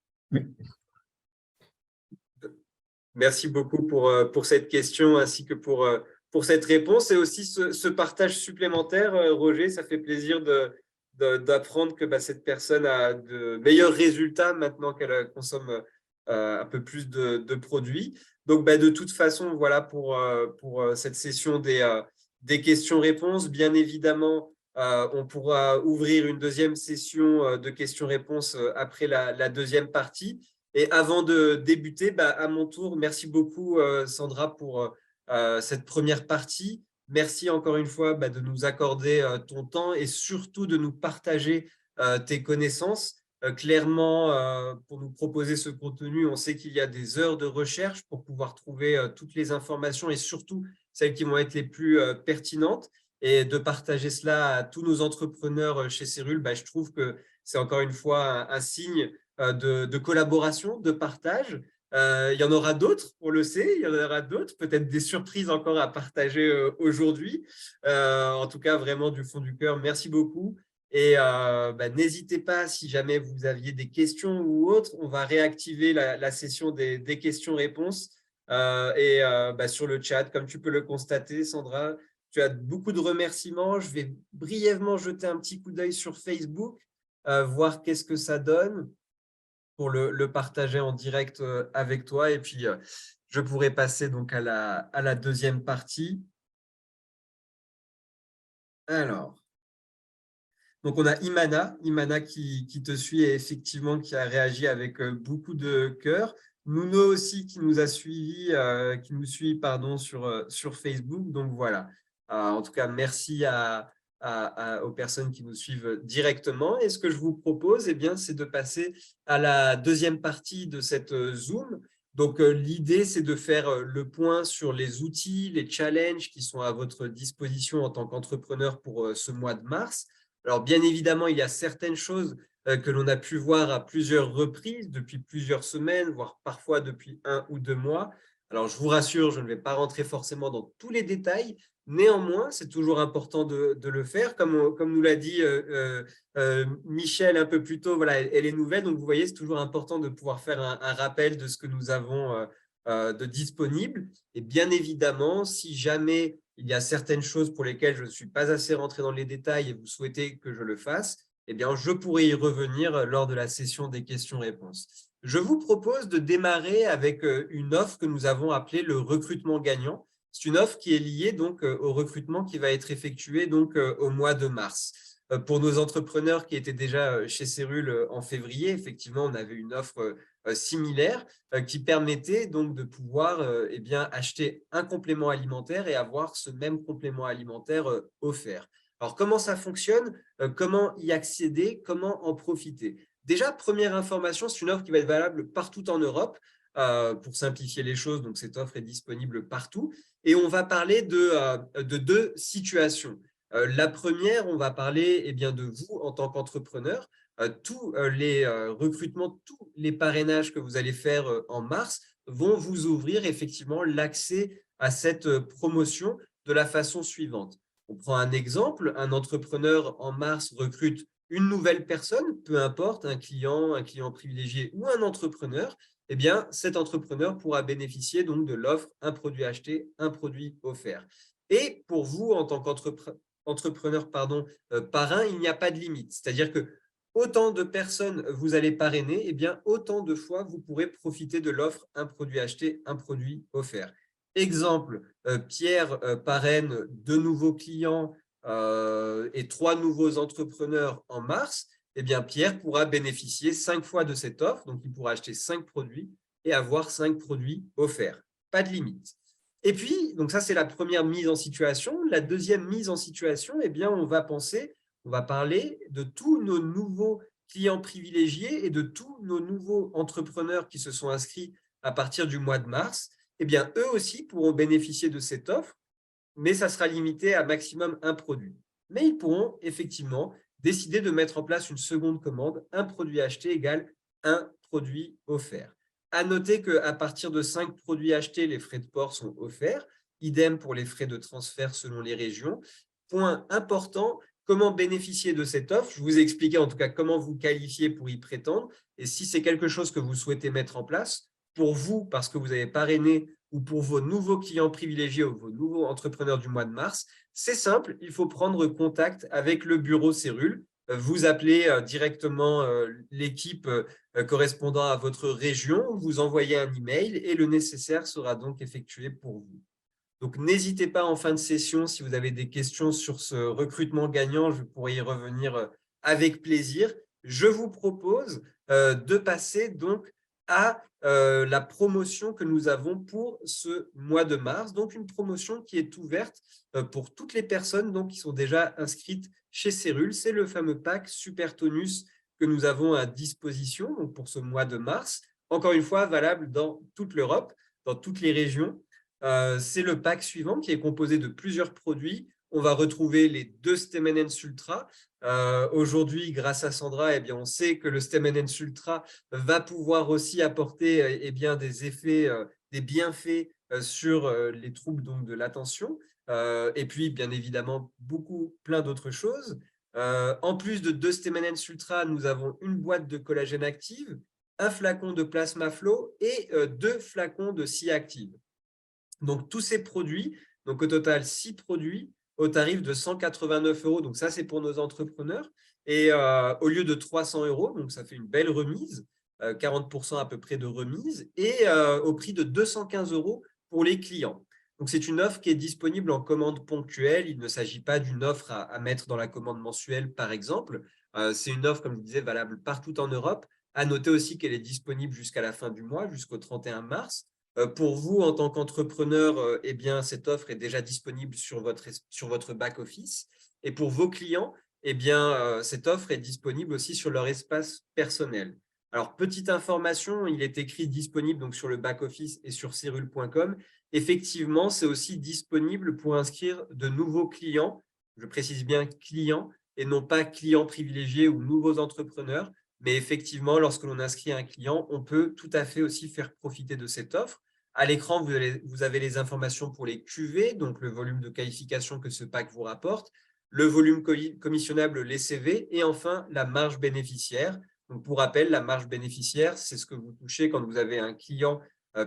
Merci beaucoup pour cette question ainsi que pour cette réponse et aussi ce partage supplémentaire, Roger. Ça fait plaisir d'apprendre que cette personne a de meilleurs résultats maintenant qu'elle consomme un peu plus de produits. Donc, de toute façon, voilà pour cette session des questions-réponses. Bien évidemment, on pourra ouvrir une deuxième session de questions-réponses après la deuxième partie. Et avant de débuter, à mon tour, merci beaucoup Sandra pour cette première partie. Merci encore une fois de nous accorder ton temps et surtout de nous partager tes connaissances. Clairement, pour nous proposer ce contenu, on sait qu'il y a des heures de recherche pour pouvoir trouver toutes les informations et surtout celles qui vont être les plus pertinentes. Et de partager cela à tous nos entrepreneurs chez Cyrul, je trouve que c'est encore une fois un signe de collaboration, de partage. Il y en aura d'autres, on le sait, il y en aura d'autres, peut-être des surprises encore à partager aujourd'hui. En tout cas, vraiment du fond du cœur, merci beaucoup. Et n'hésitez pas, si jamais vous aviez des questions ou autres, on va réactiver la session des questions-réponses. Sur le chat, comme tu peux le constater, Sandra, tu as beaucoup de remerciements. Je vais brièvement jeter un petit coup d'œil sur Facebook, voir qu'est-ce que ça donne pour le partager en direct avec toi. Et puis, je pourrais passer donc à la deuxième partie. Alors, donc on a Imana qui te suit et effectivement qui a réagi avec beaucoup de cœur. Nuno aussi qui nous a suivis, qui nous suit sur Facebook. Donc voilà. En tout cas, merci aux personnes qui nous suivent directement. Et ce que je vous propose, c'est de passer à la deuxième partie de cette Zoom. Donc, l'idée, c'est de faire le point sur les outils, les challenges qui sont à votre disposition en tant qu'entrepreneur pour ce mois de mars. Alors, bien évidemment, il y a certaines choses que l'on a pu voir à plusieurs reprises depuis plusieurs semaines, voire parfois depuis 1 ou 2 mois. Alors, je vous rassure, je ne vais pas rentrer forcément dans tous les détails. Néanmoins, c'est toujours important de le faire. Comme nous l'a dit Michel un peu plus tôt, voilà, elle est nouvelle. Donc, vous voyez, c'est toujours important de pouvoir faire un rappel de ce que nous avons de disponible. Et bien évidemment, si jamais il y a certaines choses pour lesquelles je ne suis pas assez rentré dans les détails et vous souhaitez que je le fasse, je pourrai y revenir lors de la session des questions-réponses. Je vous propose de démarrer avec une offre que nous avons appelée le recrutement gagnant. C'est une offre qui est liée donc au recrutement qui va être effectué donc au mois de mars. Pour nos entrepreneurs qui étaient déjà chez Cyrul en février, effectivement, on avait une offre similaire qui permettait donc de pouvoir acheter un complément alimentaire et avoir ce même complément alimentaire offert. Alors, comment ça fonctionne? Comment y accéder? Comment en profiter? Déjà, première information, c'est une offre qui va être valable partout en Europe. Pour simplifier les choses, donc cette offre est disponible partout. Et on va parler de 2 situations. La première, on va parler de vous en tant qu'entrepreneur. Tous les recrutements, tous les parrainages que vous allez faire en mars vont vous ouvrir effectivement l'accès à cette promotion de la façon suivante. On prend un exemple, un entrepreneur en mars recrute une nouvelle personne, peu importe, un client privilégié ou un entrepreneur, cet entrepreneur pourra bénéficier donc de l'offre un produit acheté, un produit offert. Et pour vous, en tant qu'entrepreneur parrain, il n'y a pas de limite. C'est-à-dire que autant de personnes vous allez parrainer, autant de fois vous pourrez profiter de l'offre un produit acheté, un produit offert. Exemple, Pierre parraine 2 nouveaux clients et 3 nouveaux entrepreneurs en mars. Pierre pourra bénéficier 5 fois de cette offre, donc il pourra acheter 5 produits et avoir 5 produits offerts. Pas de limite. Et puis, donc ça, c'est la première mise en situation. La deuxième mise en situation, on va parler de tous nos nouveaux clients privilégiés et de tous nos nouveaux entrepreneurs qui se sont inscrits à partir du mois de mars. Eux aussi pourront bénéficier de cette offre, mais ça sera limité à maximum 1 produit. Mais ils pourront effectivement décider de mettre en place une seconde commande, un produit acheté égale un produit offert. À noter qu'à partir de 5 produits achetés, les frais de port sont offerts. Idem pour les frais de transfert selon les régions. Point important, comment bénéficier de cette offre. Je vous ai expliqué en tout cas comment vous qualifier pour y prétendre. Et si c'est quelque chose que vous souhaitez mettre en place, pour vous, parce que vous avez parrainé, ou pour vos nouveaux clients privilégiés ou vos nouveaux entrepreneurs du mois de mars, c'est simple, il faut prendre contact avec le bureau Cérule. Vous appelez directement l'équipe correspondant à votre région, vous envoyez un email et le nécessaire sera donc effectué pour vous. Donc, n'hésitez pas en fin de session, si vous avez des questions sur ce recrutement gagnant, je pourrais y revenir avec plaisir. Je vous propose de passer donc à la promotion que nous avons pour ce mois de mars. Donc, une promotion qui est ouverte pour toutes les personnes donc, qui sont déjà inscrites chez Cérule. C'est le fameux pack Super Tonus que nous avons à disposition donc, pour ce mois de mars. Encore une fois, valable dans toute l'Europe, dans toutes les régions. C'est le pack suivant qui est composé de plusieurs produits. On va retrouver les 2 Stemenens Ultra. Aujourd'hui, grâce à Sandra, eh bien, on sait que le Stemenens Ultra va pouvoir aussi apporter eh bien, des effets, des bienfaits sur les troubles donc, de l'attention. Et puis, bien évidemment, plein d'autres choses. En plus de 2 Stemenens Ultra, nous avons une boîte de collagène active, un flacon de Plasma Flow et 2 flacons de SIA Active. Donc, tous ces produits, donc au total 6 produits au tarif de 189 €. Donc, ça, c'est pour nos entrepreneurs. Et au lieu de 300 €, donc ça fait une belle remise, 40% à peu près de remise, et au prix de 215 € pour les clients. Donc, c'est une offre qui est disponible en commande ponctuelle. Il ne s'agit pas d'une offre à mettre dans la commande mensuelle, par exemple. C'est une offre, comme je disais, valable partout en Europe. À noter aussi qu'elle est disponible jusqu'à la fin du mois, jusqu'au 31 mars. Pour vous, en tant qu'entrepreneur, eh bien, cette offre est déjà disponible sur votre back-office. Et pour vos clients, eh bien, cette offre est disponible aussi sur leur espace personnel. Alors, petite information, il est écrit disponible donc, sur le back-office et sur cérule.com. Effectivement, c'est aussi disponible pour inscrire de nouveaux clients. Je précise bien clients et non pas clients privilégiés ou nouveaux entrepreneurs. Mais effectivement, lorsque l'on inscrit un client, on peut tout à fait aussi faire profiter de cette offre. À l'écran, vous avez les informations pour les QV, donc le volume de qualification que ce pack vous rapporte, le volume commissionnable, les CV, et enfin la marge bénéficiaire. Donc, pour rappel, la marge bénéficiaire, c'est ce que vous touchez quand vous avez un client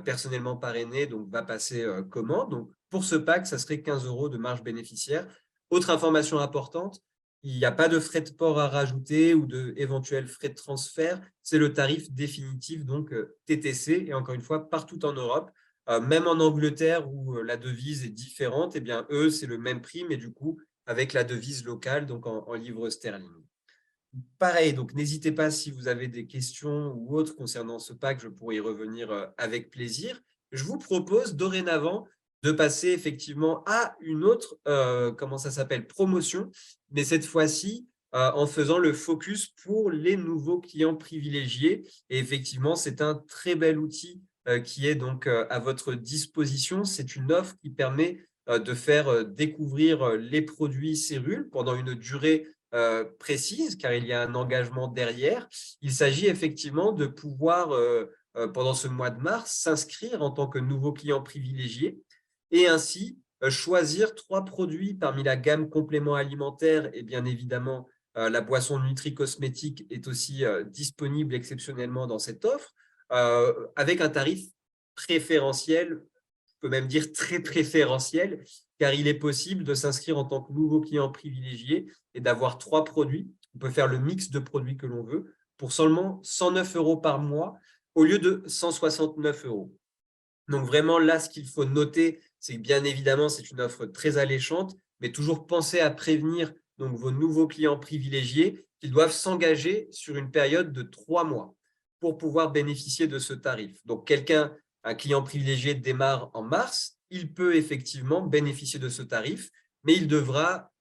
personnellement parrainé, donc va passer commande. Donc, pour ce pack, ça serait 15 € de marge bénéficiaire. Autre information importante, il n'y a pas de frais de port à rajouter ou d'éventuels frais de transfert. C'est le tarif définitif, donc TTC, et encore une fois, partout en Europe. Même en Angleterre où la devise est différente, eh bien, eux, c'est le même prix, mais du coup, avec la devise locale, donc en livres sterling. Pareil, donc n'hésitez pas si vous avez des questions ou autres concernant ce pack, je pourrais y revenir avec plaisir. Je vous propose dorénavant de passer effectivement à une autre, promotion, mais cette fois-ci en faisant le focus pour les nouveaux clients privilégiés. Et effectivement, c'est un très bel outil qui est donc à votre disposition. C'est une offre qui permet de faire découvrir les produits Cérule pendant une durée précise, car il y a un engagement derrière. Il s'agit effectivement de pouvoir, pendant ce mois de mars, s'inscrire en tant que nouveau client privilégié et ainsi choisir 3 produits parmi la gamme compléments alimentaires. Et bien évidemment, la boisson nutri-cosmétique est aussi disponible exceptionnellement dans cette offre, avec un tarif préférentiel, je peux même dire très préférentiel, car il est possible de s'inscrire en tant que nouveau client privilégié et d'avoir 3 produits. On peut faire le mix de produits que l'on veut pour seulement 109 € par mois au lieu de 169 €. Donc vraiment, là, ce qu'il faut noter, c'est que bien évidemment, c'est une offre très alléchante, mais toujours pensez à prévenir donc, vos nouveaux clients privilégiés qu'ils doivent s'engager sur une période de 3 mois pour pouvoir bénéficier de ce tarif. Donc, un client privilégié démarre en mars, il peut effectivement bénéficier de ce tarif, mais il devra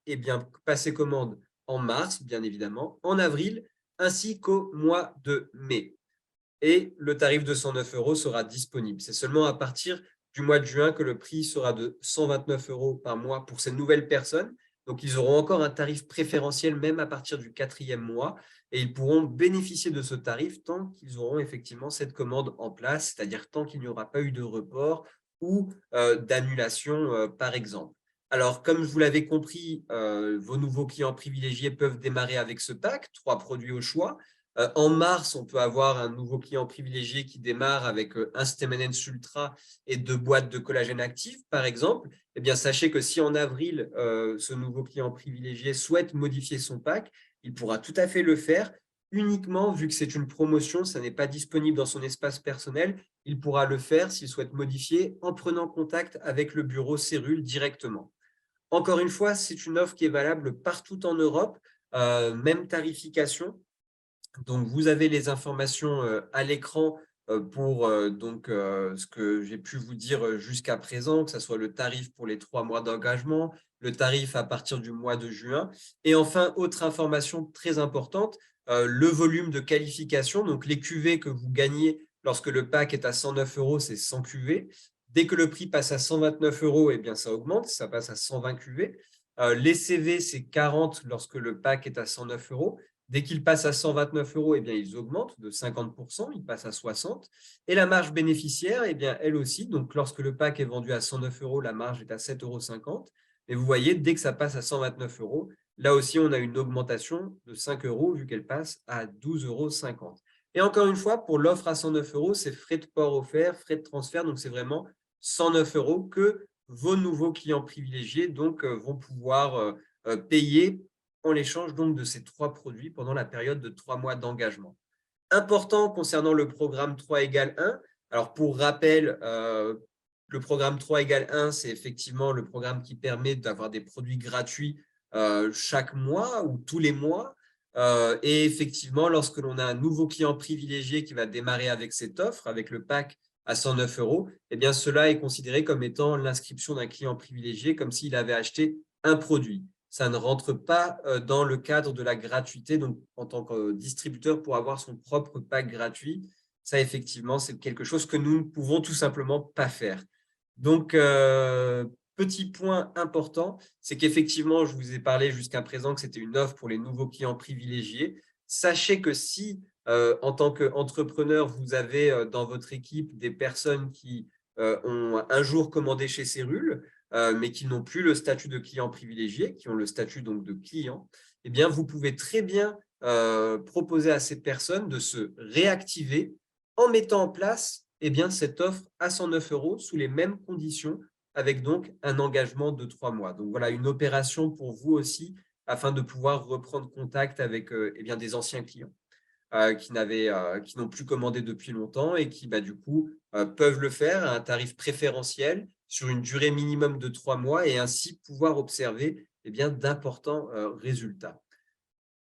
passer commande en mars, bien évidemment, en avril, ainsi qu'au mois de mai. Et le tarif de 109 € sera disponible. C'est seulement à partir du mois de juin que le prix sera de 129 € par mois pour ces nouvelles personnes. Donc, ils auront encore un tarif préférentiel même à partir du 4e mois et ils pourront bénéficier de ce tarif tant qu'ils auront effectivement cette commande en place, c'est-à-dire tant qu'il n'y aura pas eu de report ou d'annulation, par exemple. Alors, comme vous l'avez compris, vos nouveaux clients privilégiés peuvent démarrer avec ce pack, 3 produits au choix. En mars, on peut avoir un nouveau client privilégié qui démarre avec un Stemnens Ultra et 2 boîtes de collagène actif, par exemple. Eh bien, sachez que si en avril, ce nouveau client privilégié souhaite modifier son pack, il pourra tout à fait le faire uniquement, vu que c'est une promotion, ça n'est pas disponible dans son espace personnel, il pourra le faire s'il souhaite modifier en prenant contact avec le bureau Cérule directement. Encore une fois, c'est une offre qui est valable partout en Europe, même tarification. Donc, vous avez les informations à l'écran pour ce que j'ai pu vous dire jusqu'à présent, que ce soit le tarif pour les 3 mois d'engagement, le tarif à partir du mois de juin. Et enfin, autre information très importante, le volume de qualification, donc les cuvées que vous gagnez lorsque le pack est à 109 €, c'est 100 cuvées. Dès que le prix passe à 129 €, eh bien, ça augmente, ça passe à 120 cuvées. Les CV, c'est 40 lorsque le pack est à 109 €. Dès qu'ils passent à 129 €, eh bien, ils augmentent de 50%, ils passent à 60. Et la marge bénéficiaire, eh bien, elle aussi, donc lorsque le pack est vendu à 109 €, la marge est à 7,50 €. Et vous voyez, dès que ça passe à 129 €, là aussi, on a une augmentation de 5 € vu qu'elle passe à 12,50 €. Et encore une fois, pour l'offre à 109 €, c'est frais de port offerts, frais de transfert, donc c'est vraiment 109 € que vos nouveaux clients privilégiés vont pouvoir payer en l'échange donc de ces 3 produits pendant la période de 3 mois d'engagement. Important concernant le programme 3 égale 1. Alors, pour rappel, le programme 3 égale 1, c'est effectivement le programme qui permet d'avoir des produits gratuits chaque mois ou tous les mois. Et effectivement, lorsque l'on a un nouveau client privilégié qui va démarrer avec cette offre, avec le pack à 109 €, eh bien, cela est considéré comme étant l'inscription d'un client privilégié, comme s'il avait acheté un produit. Ça ne rentre pas dans le cadre de la gratuité, donc en tant que distributeur pour avoir son propre pack gratuit. Ça, effectivement, c'est quelque chose que nous ne pouvons tout simplement pas faire. Donc, petit point important, c'est qu'effectivement, je vous ai parlé jusqu'à présent que c'était une offre pour les nouveaux clients privilégiés. Sachez que si, en tant qu'entrepreneur, vous avez dans votre équipe des personnes qui ont un jour commandé chez Cérule, mais qui n'ont plus le statut de client privilégié, qui ont le statut donc de client, eh bien, vous pouvez très bien proposer à ces personnes de se réactiver en mettant en place eh bien, cette offre à 109 € sous les mêmes conditions, avec donc un engagement de 3 mois. Donc voilà, une opération pour vous aussi, afin de pouvoir reprendre contact avec eh bien, des anciens clients qui n'ont plus commandé depuis longtemps et qui, du coup, peuvent le faire à un tarif préférentiel sur une durée minimum de 3 mois et ainsi pouvoir observer eh bien, d'importants résultats.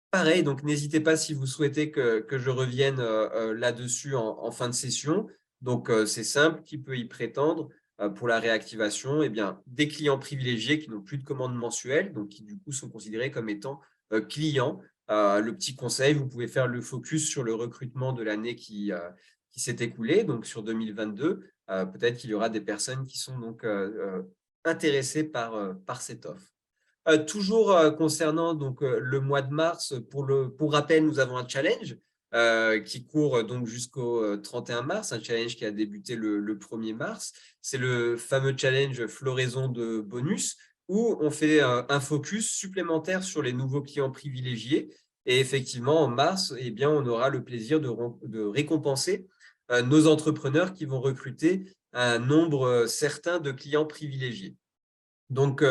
Pareil, donc n'hésitez pas si vous souhaitez que je revienne là-dessus en fin de session. Donc, c'est simple, qui peut y prétendre pour la réactivation? Eh bien, des clients privilégiés qui n'ont plus de commandes mensuelles, donc qui du coup sont considérés comme étant clients. Le petit conseil, vous pouvez faire le focus sur le recrutement de l'année qui s'est écoulée, donc sur 2022. Peut-être qu'il y aura des personnes qui sont donc intéressées par cette offre. Toujours concernant le mois de mars, pour rappel, nous avons un challenge qui court donc jusqu'au 31 mars, un challenge qui a débuté le 1er mars. C'est le fameux challenge floraison de bonus où on fait un focus supplémentaire sur les nouveaux clients privilégiés. Et effectivement, en mars, eh bien, on aura le plaisir de récompenser nos entrepreneurs qui vont recruter un nombre certain de clients privilégiés. Donc,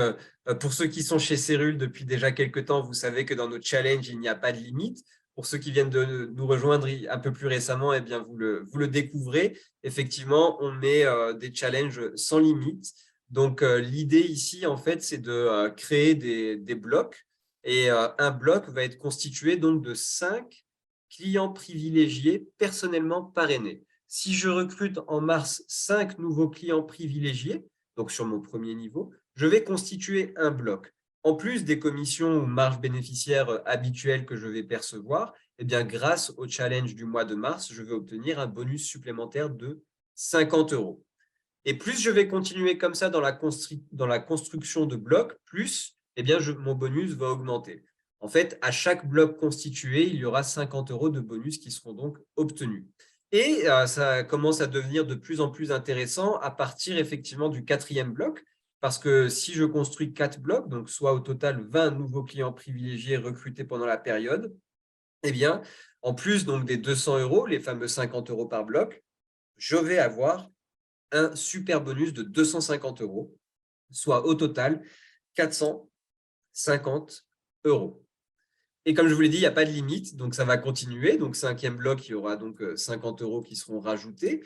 pour ceux qui sont chez Cérule depuis déjà quelques temps, vous savez que dans nos challenges, il n'y a pas de limite. Pour ceux qui viennent de nous rejoindre un peu plus récemment, eh bien, vous le découvrez. Effectivement, on met des challenges sans limite. Donc, l'idée ici, en fait, c'est de créer des blocs. Et un bloc va être constitué donc de 5 clients privilégiés personnellement parrainés. Si je recrute en mars 5 nouveaux clients privilégiés, donc sur mon premier niveau, je vais constituer un bloc. En plus des commissions ou marges bénéficiaires habituelles que je vais percevoir, eh bien, grâce au challenge du mois de mars, je vais obtenir un bonus supplémentaire de 50 €. Et plus je vais continuer comme ça dans la construction de blocs, plus eh bien, mon bonus va augmenter. En fait, à chaque bloc constitué, il y aura 50 € de bonus qui seront donc obtenus. Et ça commence à devenir de plus en plus intéressant à partir effectivement du 4e bloc, parce que si je construis 4 blocs, donc soit au total 20 nouveaux clients privilégiés recrutés pendant la période, eh bien, en plus donc des 200 €, les fameux 50 € par bloc, je vais avoir un super bonus de 250 €, soit au total 450 €. Et comme je vous l'ai dit, il n'y a pas de limite, donc ça va continuer. Donc, 5e bloc, il y aura donc 50 € qui seront rajoutés.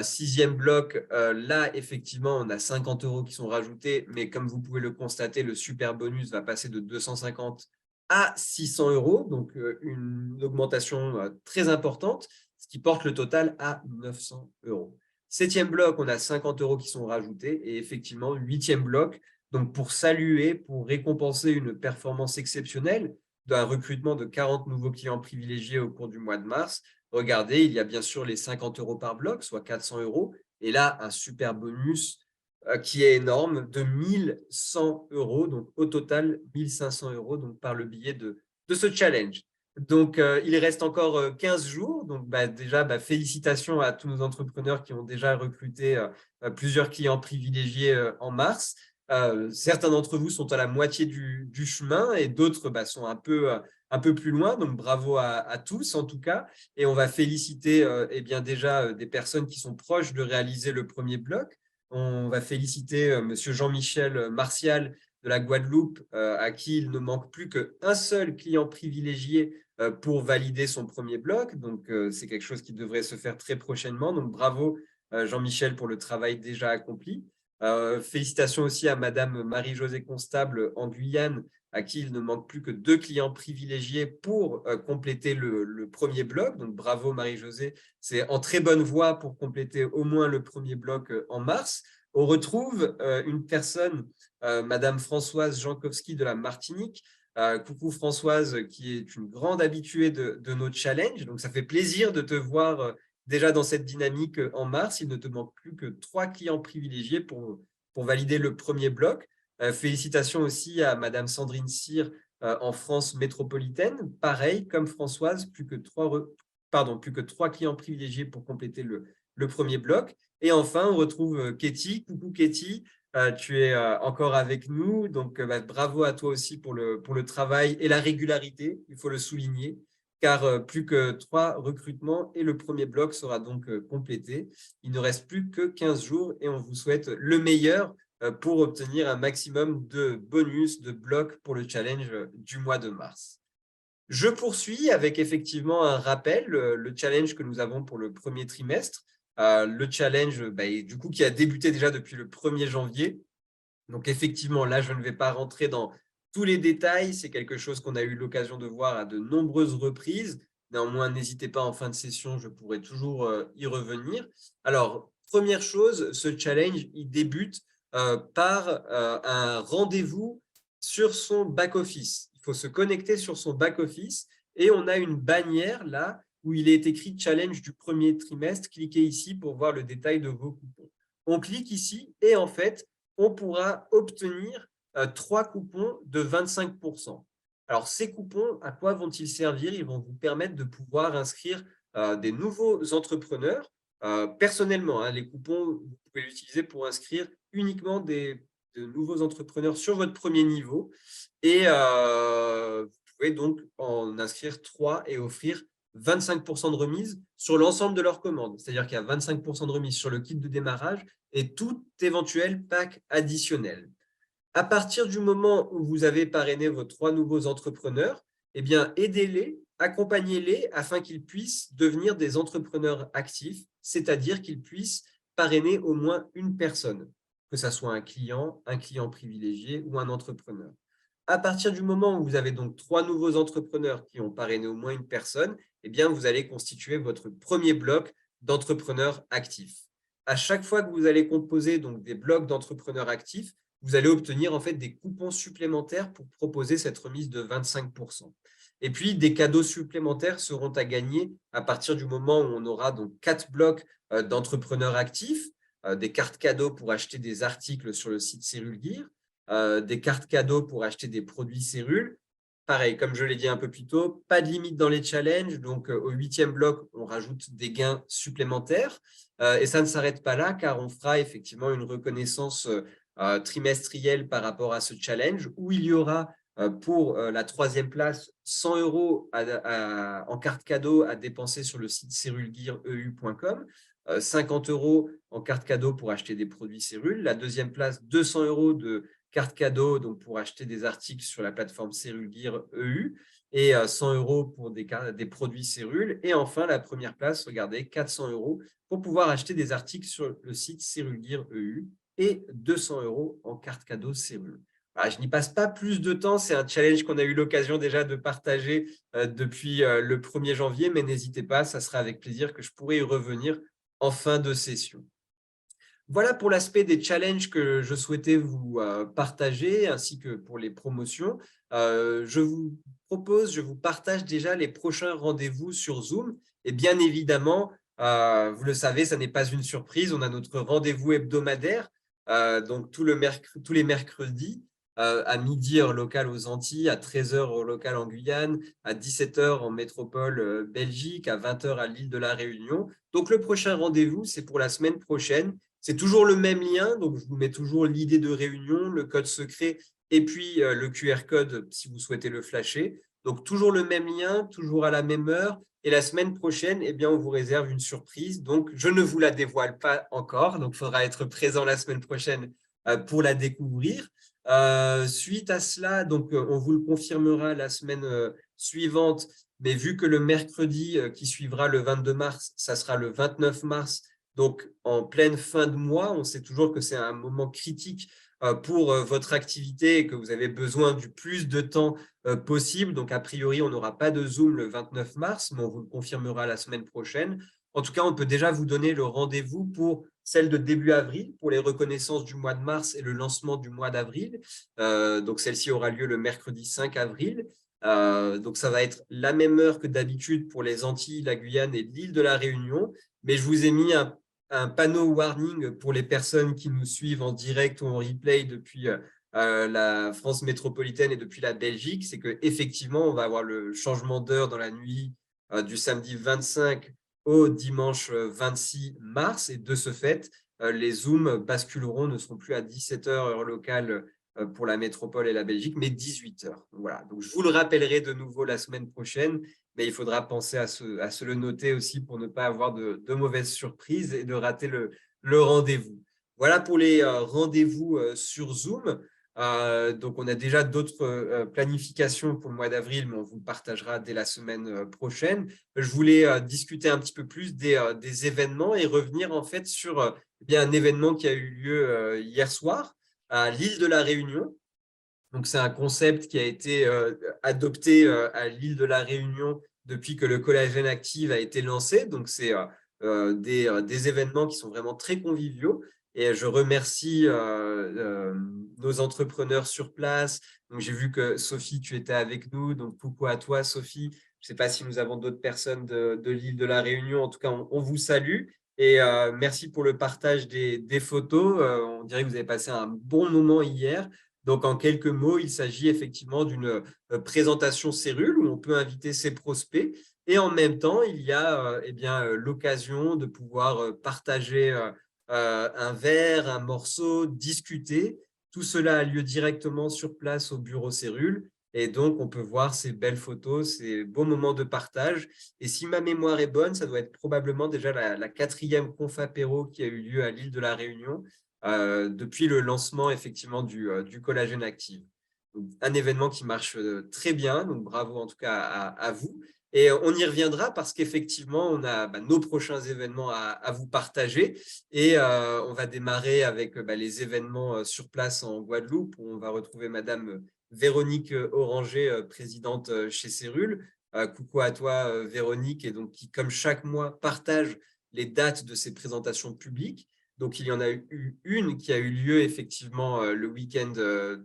6e bloc, là, effectivement, on a 50 € qui sont rajoutés, mais comme vous pouvez le constater, le super bonus va passer de 250 à 600 €, donc une augmentation très importante, ce qui porte le total à 900 €. 7e bloc, on a 50 € qui sont rajoutés, et effectivement, 8e bloc, donc pour saluer, pour récompenser une performance exceptionnelle, d'un recrutement de 40 nouveaux clients privilégiés au cours du mois de mars. Regardez, il y a bien sûr les 50 € par bloc, soit 400 €. Et là, un super bonus qui est énorme de 1100 €. Donc, au total, 1500 € donc, par le biais de ce challenge. Donc, il reste encore 15 jours. Donc, déjà, félicitations à tous nos entrepreneurs qui ont déjà recruté plusieurs clients privilégiés en mars. Certains d'entre vous sont à la moitié du chemin et d'autres sont un peu plus loin. Donc, bravo à tous en tout cas. Et on va féliciter déjà des personnes qui sont proches de réaliser le premier bloc. On va féliciter Monsieur Jean-Michel Martial de la Guadeloupe, à qui il ne manque plus qu'un seul client privilégié pour valider son premier bloc. Donc, c'est quelque chose qui devrait se faire très prochainement. Donc, bravo Jean-Michel pour le travail déjà accompli. Félicitations aussi à Madame Marie-Josée Constable en Guyane, à qui il ne manque plus que 2 clients privilégiés pour compléter le premier bloc. Donc, bravo Marie-Josée, c'est en très bonne voie pour compléter au moins le premier bloc en mars. On retrouve une personne, Madame Françoise Jankowski de la Martinique. Coucou Françoise, qui est une grande habituée de nos challenges. Donc, ça fait plaisir de te voir déjà dans cette dynamique en mars. Il ne te manque plus que 3 clients privilégiés pour valider le premier bloc. Félicitations aussi à Madame Sandrine Cyr en France métropolitaine. Pareil, comme Françoise, plus que 3 clients privilégiés pour compléter le premier bloc. Et enfin, on retrouve Katie. Coucou Katie, tu es encore avec nous. Donc, bravo à toi aussi pour le travail et la régularité, il faut le souligner, car plus que 3 recrutements et le premier bloc sera donc complété. Il ne reste plus que 15 jours et on vous souhaite le meilleur pour obtenir un maximum de bonus, de blocs pour le challenge du mois de mars. Je poursuis avec effectivement un rappel, le challenge que nous avons pour le premier trimestre, le challenge du coup, qui a débuté déjà depuis le 1er janvier. Donc effectivement, là, je ne vais pas rentrer dans tous les détails, c'est quelque chose qu'on a eu l'occasion de voir à de nombreuses reprises. Néanmoins, n'hésitez pas en fin de session, je pourrai toujours y revenir. Alors, première chose, ce challenge, il débute par un rendez-vous sur son back-office. Il faut se connecter sur son back-office et on a une bannière là où il est écrit challenge du premier trimestre. Cliquez ici pour voir le détail de vos coupons. On clique ici et en fait, on pourra obtenir 3 coupons de 25%. Alors, ces coupons, à quoi vont-ils servir? Ils vont vous permettre de pouvoir inscrire des nouveaux entrepreneurs. Personnellement, les coupons, vous pouvez l'utiliser pour inscrire uniquement de nouveaux entrepreneurs sur votre premier niveau. Et vous pouvez donc en inscrire 3 et offrir 25% de remise sur l'ensemble de leurs commandes. C'est-à-dire qu'il y a 25% de remise sur le kit de démarrage et tout éventuel pack additionnel. À partir du moment où vous avez parrainé vos 3 nouveaux entrepreneurs, eh bien, aidez-les, accompagnez-les afin qu'ils puissent devenir des entrepreneurs actifs, c'est-à-dire qu'ils puissent parrainer au moins une personne, que ce soit un client privilégié ou un entrepreneur. À partir du moment où vous avez donc 3 nouveaux entrepreneurs qui ont parrainé au moins une personne, eh bien, vous allez constituer votre premier bloc d'entrepreneurs actifs. À chaque fois que vous allez composer donc des blocs d'entrepreneurs actifs, vous allez obtenir en fait des coupons supplémentaires pour proposer cette remise de 25%. Et puis, des cadeaux supplémentaires seront à gagner à partir du moment où on aura donc 4 blocs d'entrepreneurs actifs, des cartes cadeaux pour acheter des articles sur le site Cellule Gear, des cartes cadeaux pour acheter des produits Cellule. Pareil, comme je l'ai dit un peu plus tôt, pas de limite dans les challenges. Donc, au 8e bloc, on rajoute des gains supplémentaires. Et ça ne s'arrête pas là, car on fera effectivement une reconnaissance trimestriel par rapport à ce challenge, où il y aura pour la 3e place 100 € en carte cadeau à dépenser sur le site cérulegeareu.com, 50 € en carte cadeau pour acheter des produits Cérule. La 2e place, 200 € de carte cadeau donc pour acheter des articles sur la plateforme Cérule Gear EU et 100 € pour des produits Cérule. Et enfin, la 1re place, regardez, 400 € pour pouvoir acheter des articles sur le site Cérule Gear EU et 200 € en carte cadeau Cérule. Voilà, je n'y passe pas plus de temps, c'est un challenge qu'on a eu l'occasion déjà de partager depuis le 1er janvier, mais n'hésitez pas, ça sera avec plaisir que je pourrai y revenir en fin de session. Voilà pour l'aspect des challenges que je souhaitais vous partager, ainsi que pour les promotions. Je vous partage déjà les prochains rendez-vous sur Zoom. Et bien évidemment, vous le savez, ça n'est pas une surprise, on a notre rendez-vous hebdomadaire, donc tous les mercredis, à midi heure locale aux Antilles, à 13h heure locale en Guyane, à 17h en métropole Belgique, à 20h à l'île de la Réunion. Donc le prochain rendez-vous, c'est pour la semaine prochaine. C'est toujours le même lien, donc je vous mets toujours l'idée de réunion, le code secret et puis le QR code si vous souhaitez le flasher. Donc toujours le même lien, toujours à la même heure. Et la semaine prochaine, eh bien, on vous réserve une surprise. Donc je ne vous la dévoile pas encore, donc il faudra être présent la semaine prochaine pour la découvrir. Suite à cela, donc on vous le confirmera la semaine suivante, mais vu que le mercredi qui suivra le 22 mars, ça sera le 29 mars, donc en pleine fin de mois, on sait toujours que c'est un moment critique pour votre activité et que vous avez besoin du plus de temps possible. Donc a priori, on n'aura pas de Zoom le 29 mars, mais on vous le confirmera la semaine prochaine. En tout cas, on peut déjà vous donner le rendez-vous pour celle de début avril, pour les reconnaissances du mois de mars et le lancement du mois d'avril. Donc, celle-ci aura lieu le mercredi 5 avril. Donc, ça va être la même heure que d'habitude pour les Antilles, la Guyane et l'île de la Réunion. Mais je vous ai mis un panneau warning pour les personnes qui nous suivent en direct ou en replay depuis la France métropolitaine et depuis la Belgique. C'est qu'effectivement, on va avoir le changement d'heure dans la nuit du samedi 25 au dimanche 26 mars. Et de ce fait, les Zooms basculeront, ne seront plus à 17h heure locale pour la métropole et la Belgique, mais 18h. Voilà. Donc, je vous le rappellerai de nouveau la semaine prochaine, mais il faudra penser à se le noter aussi pour ne pas avoir de mauvaises surprises et de rater le rendez-vous. Voilà pour les rendez-vous sur Zoom. Donc, on a déjà d'autres planifications pour le mois d'avril, mais on vous le partagera dès la semaine prochaine. Je voulais discuter un petit peu plus des événements et revenir en fait sur un événement qui a eu lieu hier soir à l'île de la Réunion. Donc, c'est un concept qui a été adopté à l'île de la Réunion depuis que le Collagène Active a été lancé. Donc, c'est des événements qui sont vraiment très conviviaux. Et je remercie nos entrepreneurs sur place. Donc, j'ai vu que Sophie, tu étais avec nous. Donc, coucou à toi, Sophie. Je ne sais pas si nous avons d'autres personnes de l'île de la Réunion. En tout cas, on vous salue. Et merci pour le partage des photos. On dirait que vous avez passé un bon moment hier. Donc, en quelques mots, il s'agit effectivement d'une présentation Cérule où on peut inviter ses prospects. Et en même temps, il y a l'occasion de pouvoir partager un verre, un morceau, discuter. Tout cela a lieu directement sur place au bureau Cérule. Et donc, on peut voir ces belles photos, ces beaux moments de partage. Et si ma mémoire est bonne, ça doit être probablement déjà la 4e conf apéro qui a eu lieu à l'île de la Réunion depuis le lancement effectivement du Collagène Active. Donc, un événement qui marche très bien, donc bravo en tout cas à vous. Et on y reviendra parce qu'effectivement, on a nos prochains événements à vous partager. Et on va démarrer avec les événements sur place en Guadeloupe, où on va retrouver Madame Véronique Oranger, présidente chez Cérule. Coucou à toi, Véronique, et donc qui, comme chaque mois, partage les dates de ces présentations publiques. Donc, il y en a eu une qui a eu lieu effectivement le week-end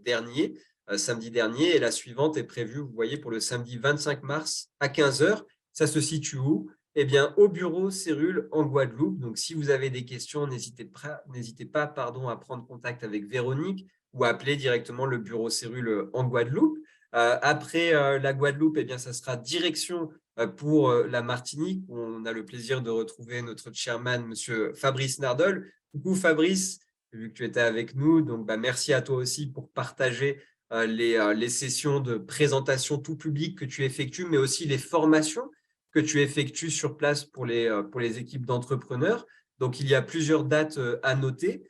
dernier, samedi dernier, et la suivante est prévue, vous voyez, pour le samedi 25 mars à 15h. Ça se situe où? Eh bien, au bureau Cérule en Guadeloupe. Donc, si vous avez des questions, n'hésitez pas à prendre contact avec Véronique ou à appeler directement le bureau Cérule en Guadeloupe. Après la Guadeloupe, eh bien, ça sera direction pour la Martinique, où on a le plaisir de retrouver notre chairman, monsieur Fabrice Nardol. Coucou Fabrice, vu que tu étais avec nous. Donc, merci à toi aussi pour partager les sessions de présentation tout public que tu effectues, mais aussi les formations que tu effectues sur place pour les équipes d'entrepreneurs. Donc, il y a plusieurs dates à noter.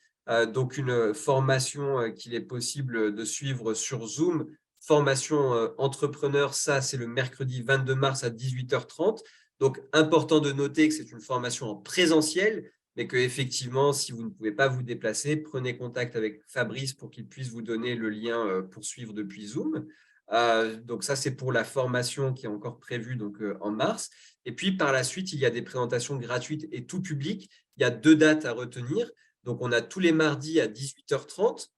Donc, une formation qu'il est possible de suivre sur Zoom, formation entrepreneur, ça, c'est le mercredi 22 mars à 18h30. Donc, important de noter que c'est une formation en présentiel, mais qu'effectivement, si vous ne pouvez pas vous déplacer, prenez contact avec Fabrice pour qu'il puisse vous donner le lien pour suivre depuis Zoom. Donc ça, c'est pour la formation qui est encore prévue donc, en mars. Et puis, par la suite, il y a des présentations gratuites et tout public. Il y a 2 dates à retenir. Donc, on a tous les mardis à 18h30.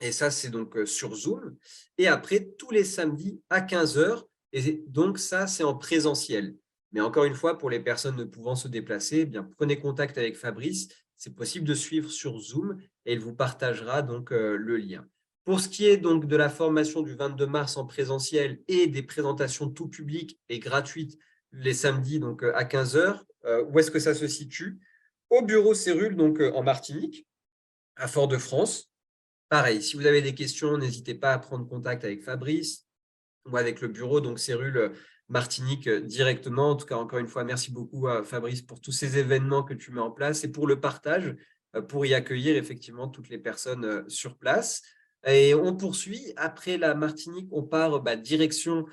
Et ça, c'est donc sur Zoom. Et après, tous les samedis à 15h. Et donc, ça, c'est en présentiel. Mais encore une fois, pour les personnes ne pouvant se déplacer, eh bien, prenez contact avec Fabrice. C'est possible de suivre sur Zoom et il vous partagera donc le lien. Pour ce qui est donc de la formation du 22 mars en présentiel et des présentations tout public et gratuites les samedis donc à 15h, où est-ce que ça se situe? Au bureau Cérule, donc en Martinique, à Fort-de-France. Pareil, si vous avez des questions, n'hésitez pas à prendre contact avec Fabrice ou avec le bureau, donc Cérule Martinique directement. En tout cas, encore une fois, merci beaucoup à Fabrice pour tous ces événements que tu mets en place et pour le partage, pour y accueillir effectivement toutes les personnes sur place. Et on poursuit. Après la Martinique, on part direction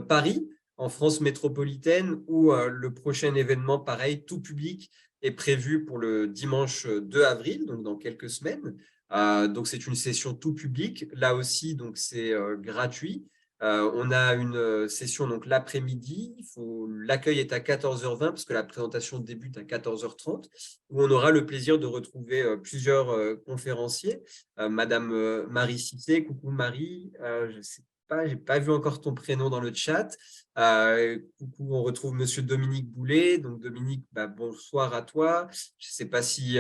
Paris, en France métropolitaine, où le prochain événement, pareil, tout public, est prévu pour le dimanche 2 avril, donc dans quelques semaines. Donc, c'est une session tout public. Là aussi, donc c'est gratuit. On a une session donc l'après-midi. L'accueil est à 14h20 parce que la présentation débute à 14h30, où on aura le plaisir de retrouver plusieurs conférenciers. Madame Marie Cité, coucou Marie, je ne sais pas, je n'ai pas vu encore ton prénom dans le chat. Coucou, on retrouve Monsieur Dominique Boulet. Donc Dominique, bonsoir à toi. Je ne sais pas si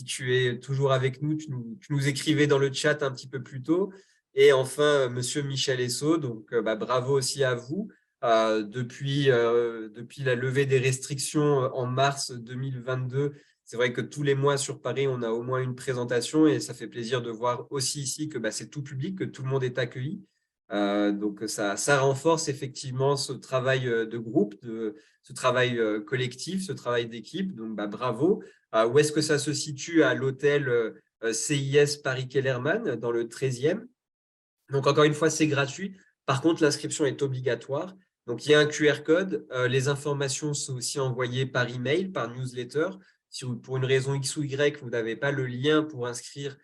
tu es toujours avec nous. Tu nous écrivais dans le chat un petit peu plus tôt. Et enfin, Monsieur Michel Esso, donc bravo aussi à vous. Depuis la levée des restrictions en mars 2022, c'est vrai que tous les mois sur Paris, on a au moins une présentation et ça fait plaisir de voir aussi ici que c'est tout public, que tout le monde est accueilli. Donc, ça renforce effectivement ce travail de groupe, ce travail collectif, ce travail d'équipe. Donc, bravo. Où est-ce que ça se situe? À l'hôtel CIS Paris-Kellermann, dans le 13e. Donc, encore une fois, c'est gratuit. Par contre, l'inscription est obligatoire. Donc, il y a un QR code. Les informations sont aussi envoyées par email, par newsletter. Si pour une raison X ou Y, vous n'avez pas le lien pour inscrire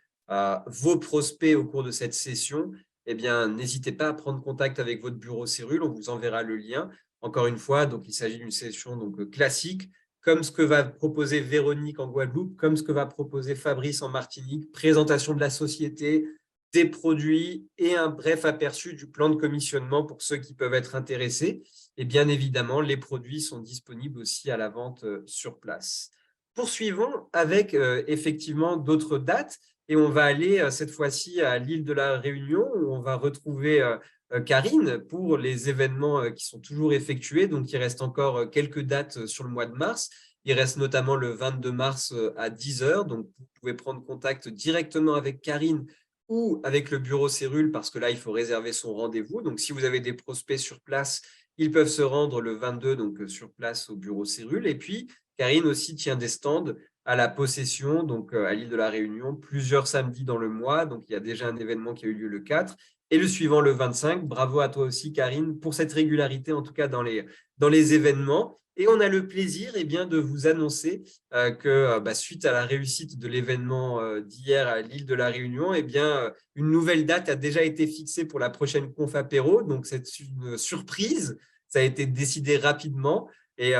vos prospects au cours de cette session, eh bien, n'hésitez pas à prendre contact avec votre bureau Cérule. On vous enverra le lien. Encore une fois, donc, il s'agit d'une session donc, classique, comme ce que va proposer Véronique en Guadeloupe, comme ce que va proposer Fabrice en Martinique, présentation de la société, des produits et un bref aperçu du plan de commissionnement pour ceux qui peuvent être intéressés. Et bien évidemment, les produits sont disponibles aussi à la vente sur place. Poursuivons avec effectivement d'autres dates et on va aller cette fois-ci à l'île de la Réunion où on va retrouver Karine pour les événements qui sont toujours effectués. Donc, il reste encore quelques dates sur le mois de mars. Il reste notamment le 22 mars à 10h. Donc, vous pouvez prendre contact directement avec Karine ou avec le bureau Cérule parce que là, il faut réserver son rendez-vous. Donc, si vous avez des prospects sur place, ils peuvent se rendre le 22 donc sur place au bureau Cérule. Et puis, Karine aussi tient des stands à la Possession, donc à l'île de la Réunion, plusieurs samedis dans le mois. Donc, il y a déjà un événement qui a eu lieu le 4 et le suivant le 25. Bravo à toi aussi, Karine, pour cette régularité, en tout cas dans les événements. Et on a le plaisir de vous annoncer que suite à la réussite de l'événement d'hier à l'île de la Réunion, une nouvelle date a déjà été fixée pour la prochaine Conf Apéro. Donc, c'est une surprise. Ça a été décidé rapidement. Et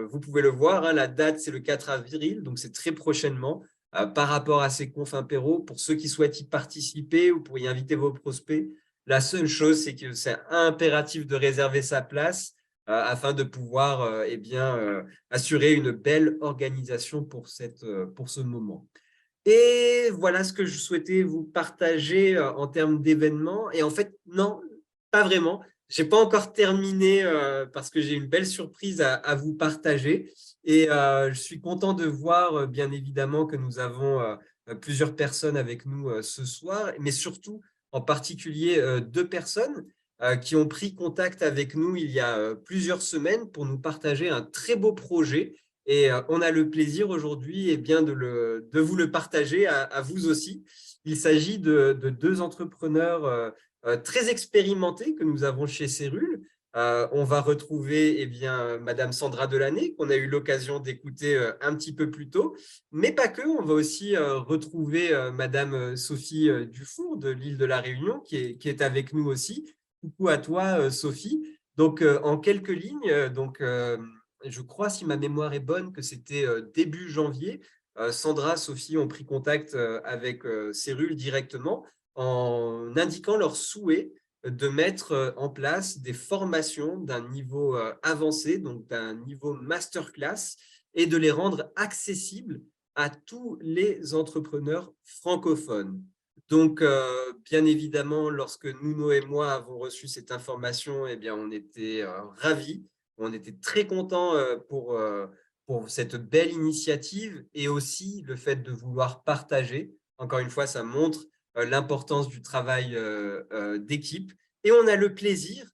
vous pouvez le voir, la date, c'est le 4 avril, donc c'est très prochainement. Par rapport à ces confs apéro, pour ceux qui souhaitent y participer ou pour y inviter vos prospects, la seule chose, c'est que c'est impératif de réserver sa place afin de pouvoir assurer une belle organisation pour ce moment. Et voilà ce que je souhaitais vous partager en termes d'événements. Et en fait, non, pas vraiment. Je n'ai pas encore terminé parce que j'ai une belle surprise à vous partager. Et je suis content de voir, bien évidemment, que nous avons plusieurs personnes avec nous ce soir, mais surtout, en particulier, 2 personnes qui ont pris contact avec nous il y a plusieurs semaines pour nous partager un très beau projet. Et on a le plaisir aujourd'hui de vous le partager à vous aussi. Il s'agit de 2 entrepreneurs très expérimentés que nous avons chez Cérule. On va retrouver Madame Sandra Delaney, qu'on a eu l'occasion d'écouter un petit peu plus tôt, mais pas que. On va aussi retrouver Madame Sophie Dufour de l'île de la Réunion, qui est avec nous aussi. Coucou à toi, Sophie. Donc, en quelques lignes, je crois, si ma mémoire est bonne, que c'était début janvier. Sandra, Sophie ont pris contact avec Cérule directement en indiquant leur souhait de mettre en place des formations d'un niveau avancé, donc d'un niveau masterclass, et de les rendre accessibles à tous les entrepreneurs francophones. Donc, bien évidemment, lorsque Nuno et moi avons reçu cette information, on était ravis. On était très contents pour cette belle initiative et aussi le fait de vouloir partager. Encore une fois, ça montre l'importance du travail d'équipe. Et on a le plaisir,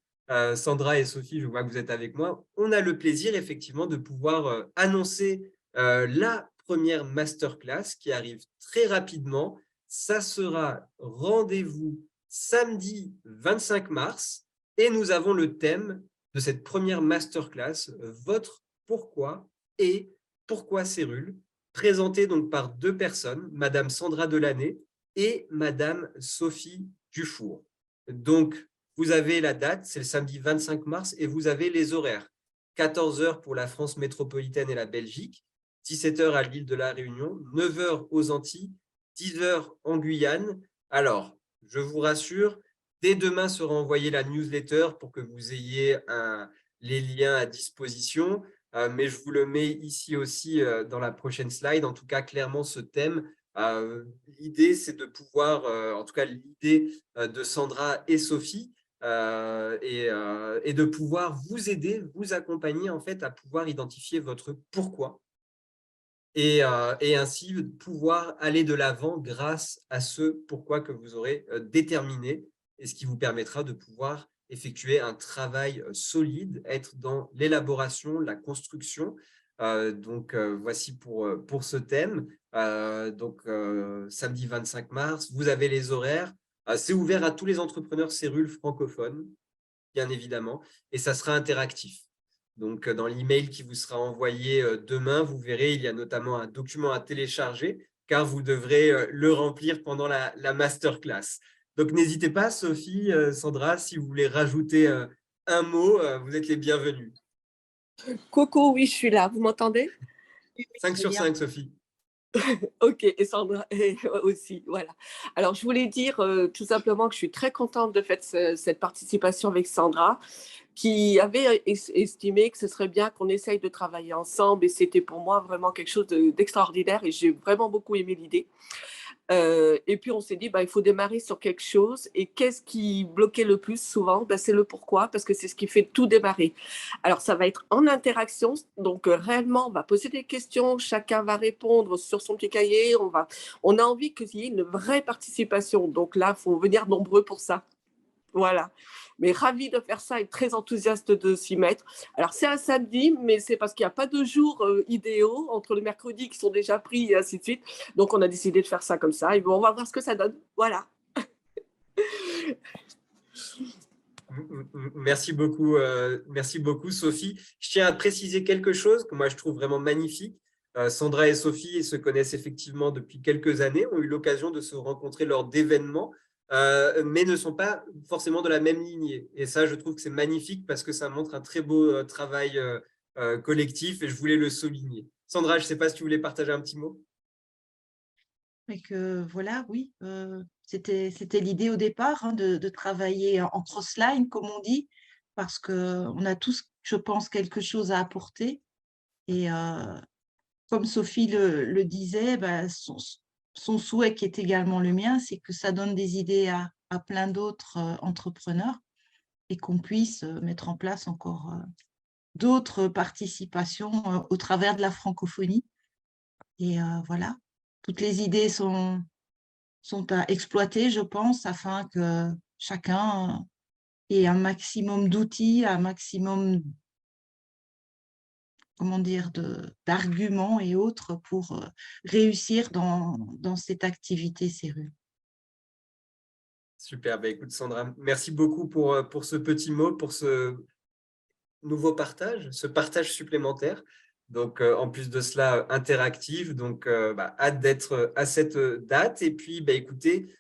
Sandra et Sophie, je vois que vous êtes avec moi, on a le plaisir effectivement de pouvoir annoncer la première masterclass qui arrive très rapidement. Ça sera rendez-vous samedi 25 mars et nous avons le thème de cette première masterclass, votre pourquoi et pourquoi Cérule, présenté donc par 2 personnes, Madame Sandra Delaney et Madame Sophie Dufour. Donc, vous avez la date, c'est le samedi 25 mars, et vous avez les horaires. 14h pour la France métropolitaine et la Belgique, 17h à l'île de la Réunion, 9h aux Antilles, 10h en Guyane. Alors, je vous rassure, dès demain sera envoyée la newsletter pour que vous ayez les liens à disposition, mais je vous le mets ici aussi dans la prochaine slide. En tout cas, clairement, ce thème, l'idée, c'est de pouvoir, en tout cas l'idée de Sandra et Sophie, et de pouvoir vous aider, vous accompagner en fait à pouvoir identifier votre pourquoi et ainsi pouvoir aller de l'avant grâce à ce pourquoi que vous aurez déterminé et ce qui vous permettra de pouvoir effectuer un travail solide, être dans l'élaboration, la construction. Voici pour ce thème. Samedi 25 mars, vous avez les horaires. C'est ouvert à tous les entrepreneurs Cérule francophones, bien évidemment, et ça sera interactif. Donc, dans l'email qui vous sera envoyé demain, vous verrez, il y a notamment un document à télécharger, car vous devrez le remplir pendant la masterclass. Donc, n'hésitez pas, Sophie, Sandra, si vous voulez rajouter un mot, vous êtes les bienvenus. Coco, oui, je suis là. Vous m'entendez? 5 sur 5, Sophie. Ok, et Sandra aussi, voilà. Alors, je voulais dire tout simplement que je suis très contente de faire cette participation avec Sandra, qui avait estimé que ce serait bien qu'on essaye de travailler ensemble, et c'était pour moi vraiment quelque chose d'extraordinaire, et j'ai vraiment beaucoup aimé l'idée. Et puis on s'est dit, il faut démarrer sur quelque chose. Et qu'est-ce qui bloquait le plus souvent? C'est le pourquoi, parce que c'est ce qui fait tout démarrer. Alors ça va être en interaction, donc réellement on va poser des questions, chacun va répondre sur son petit cahier, on a envie qu'il y ait une vraie participation. Donc là, il faut venir nombreux pour ça. Voilà. Mais ravi de faire ça et très enthousiaste de s'y mettre. Alors, c'est un samedi, mais c'est parce qu'il n'y a pas de jours idéaux entre le mercredi qui sont déjà pris et ainsi de suite. Donc, on a décidé de faire ça comme ça. Et bon, on va voir ce que ça donne. Voilà. Merci beaucoup, Sophie. Je tiens à préciser quelque chose que moi, je trouve vraiment magnifique. Sandra et Sophie se connaissent effectivement depuis quelques années, ont eu l'occasion de se rencontrer lors d'événements, mais ne sont pas forcément de la même lignée. Et ça, je trouve que c'est magnifique parce que ça montre un très beau travail collectif et je voulais le souligner. Sandra, je ne sais pas si tu voulais partager un petit mot. Mais que voilà, oui, c'était l'idée au départ de travailler en cross-line, comme on dit, parce qu'on a tous, je pense, quelque chose à apporter. Et comme Sophie le disait, son souhait, qui est également le mien, c'est que ça donne des idées à plein d'autres entrepreneurs et qu'on puisse mettre en place encore d'autres participations au travers de la francophonie. Et voilà. toutes les idées sont à exploiter, je pense, afin que chacun ait un maximum d'outils, un maximum, comment dire, d'arguments et autres pour réussir dans cette activité Cérule. Super, bah, écoute Sandra, merci beaucoup pour ce petit mot, pour ce nouveau partage, ce partage supplémentaire. Donc, en plus de cela, interactif. Donc, hâte d'être à cette date. Et puis, écoutez,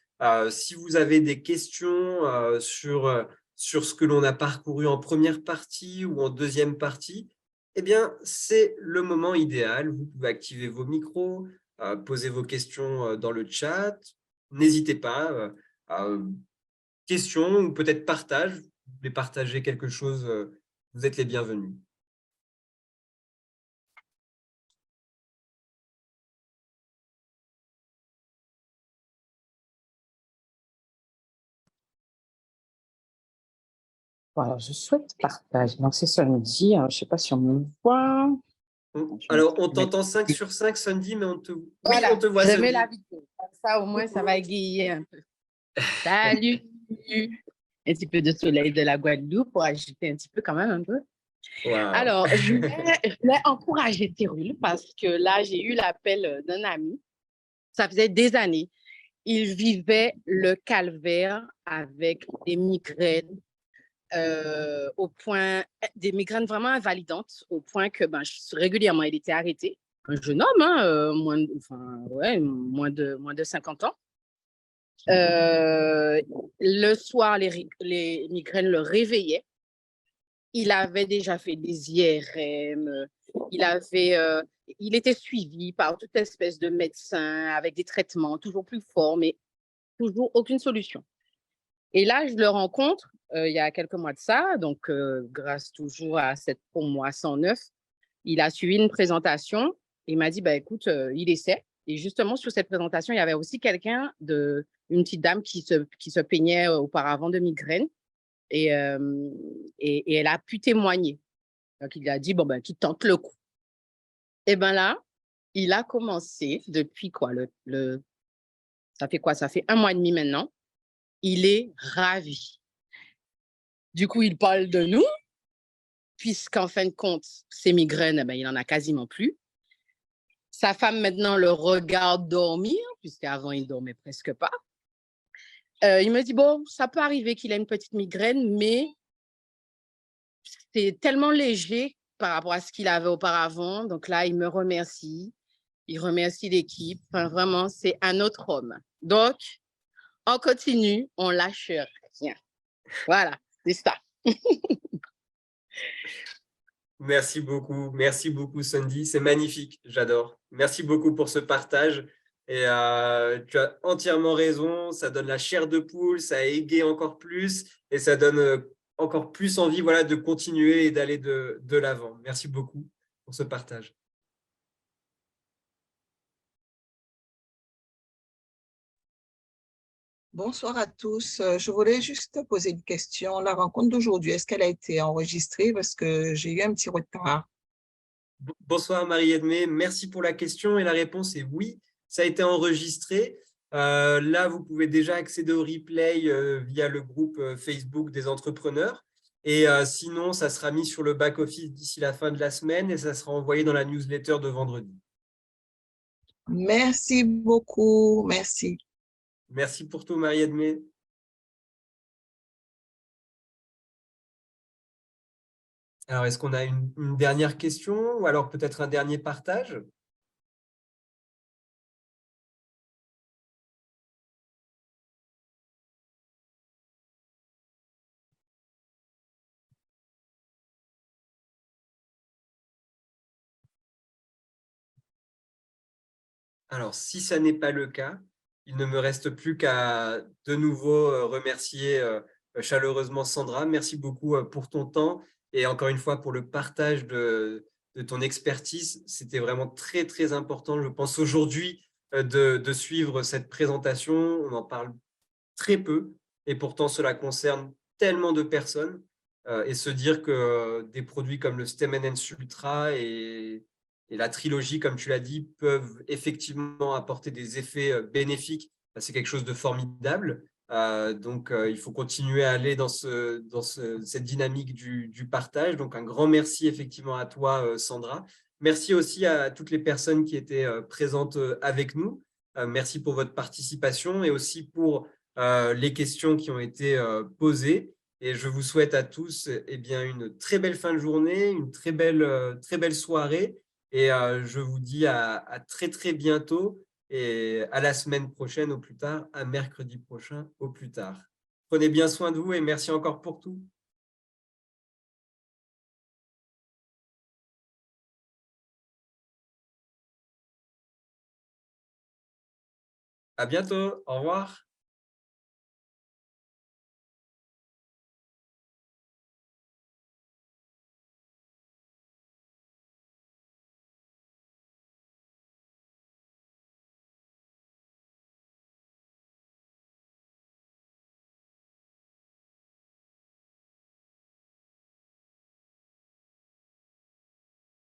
si vous avez des questions sur ce que l'on a parcouru en première partie ou en deuxième partie, eh bien, c'est le moment idéal. Vous pouvez activer vos micros, poser vos questions dans le chat. N'hésitez pas. Questions ou peut-être partage. Vous voulez partager quelque chose, vous êtes les bienvenus. Voilà, je souhaite partager. Donc, c'est samedi. Je ne sais pas si on me voit. Alors, on t'entend 5 sur 5, Sandy, mais on te, Voilà, on te voit, je Sandy. mets la vidéo. Comme ça, au moins, ça va égayer un peu. Salut! Un petit peu de soleil de la Guadeloupe pour ajouter un petit peu quand même un peu. Wow. Alors, je voulais encourager Cyril parce que là, j'ai eu l'appel d'un ami. Ça faisait des années. Il vivait le calvaire avec des migraines au point, des migraines vraiment invalidantes, au point que régulièrement, il était arrêté. Un jeune homme, hein, moins de 50 ans. Le soir, les migraines le réveillaient. Il avait déjà fait des IRM, il était suivi par toute espèce de médecins avec des traitements toujours plus forts, mais toujours aucune solution. Et là, je le rencontre il y a quelques mois de ça, donc grâce toujours à cette pour moi 109, il a suivi une présentation. Il m'a dit, écoute, il essaie. Et justement, sur cette présentation, il y avait aussi une petite dame qui se plaignait auparavant de migraines. Et elle a pu témoigner. Donc, il a dit, qu'il tente le coup. Et bien là, il a commencé depuis quoi ça fait quoi? Ça fait 1 mois et demi maintenant. Il est ravi. Du coup, il parle de nous, puisqu'en fin de compte, ses migraines, il n'en a quasiment plus. Sa femme, maintenant, le regarde dormir, puisqu'avant, il ne dormait presque pas. Il me dit, ça peut arriver qu'il ait une petite migraine, mais c'est tellement léger par rapport à ce qu'il avait auparavant. Donc là, il me remercie. Il remercie l'équipe. Enfin, vraiment, c'est un autre homme. Donc, on continue, on lâche rien. Voilà, c'est ça. Merci beaucoup Sandy, c'est magnifique, j'adore. Merci beaucoup pour ce partage et tu as entièrement raison, ça donne la chair de poule, ça égaye encore plus et ça donne encore plus envie de continuer et d'aller de l'avant. Merci beaucoup pour ce partage. Bonsoir à tous. Je voulais juste poser une question. La rencontre d'aujourd'hui, est-ce qu'elle a été enregistrée? Parce que j'ai eu un petit retard. Bonsoir Marie-Edmé, merci pour la question et la réponse est oui, ça a été enregistré. Là, vous pouvez déjà accéder au replay via le groupe Facebook des entrepreneurs et sinon, ça sera mis sur le back-office d'ici la fin de la semaine et ça sera envoyé dans la newsletter de vendredi. Merci beaucoup, merci. Merci pour tout Marie-Edmé. Alors, est-ce qu'on a une dernière question ou alors peut-être un dernier partage? Alors, si ça n'est pas le cas, il ne me reste plus qu'à de nouveau remercier chaleureusement Sandra. Merci beaucoup pour ton temps et encore une fois pour le partage de ton expertise. C'était vraiment très, très important, je pense, aujourd'hui de suivre cette présentation. On en parle très peu et pourtant cela concerne tellement de personnes et se dire que des produits comme le Stem Enhance Ultra et la trilogie, comme tu l'as dit, peuvent effectivement apporter des effets bénéfiques. C'est quelque chose de formidable. Donc, il faut continuer à aller dans cette dynamique du partage. Donc, un grand merci effectivement à toi, Sandra. Merci aussi à toutes les personnes qui étaient présentes avec nous. Merci pour votre participation et aussi pour les questions qui ont été posées. Et je vous souhaite à tous bien, une très belle fin de journée, une très belle soirée. Et je vous dis à très, très bientôt et à la semaine prochaine au plus tard, à mercredi prochain au plus tard. Prenez bien soin de vous et merci encore pour tout. À bientôt. Au revoir.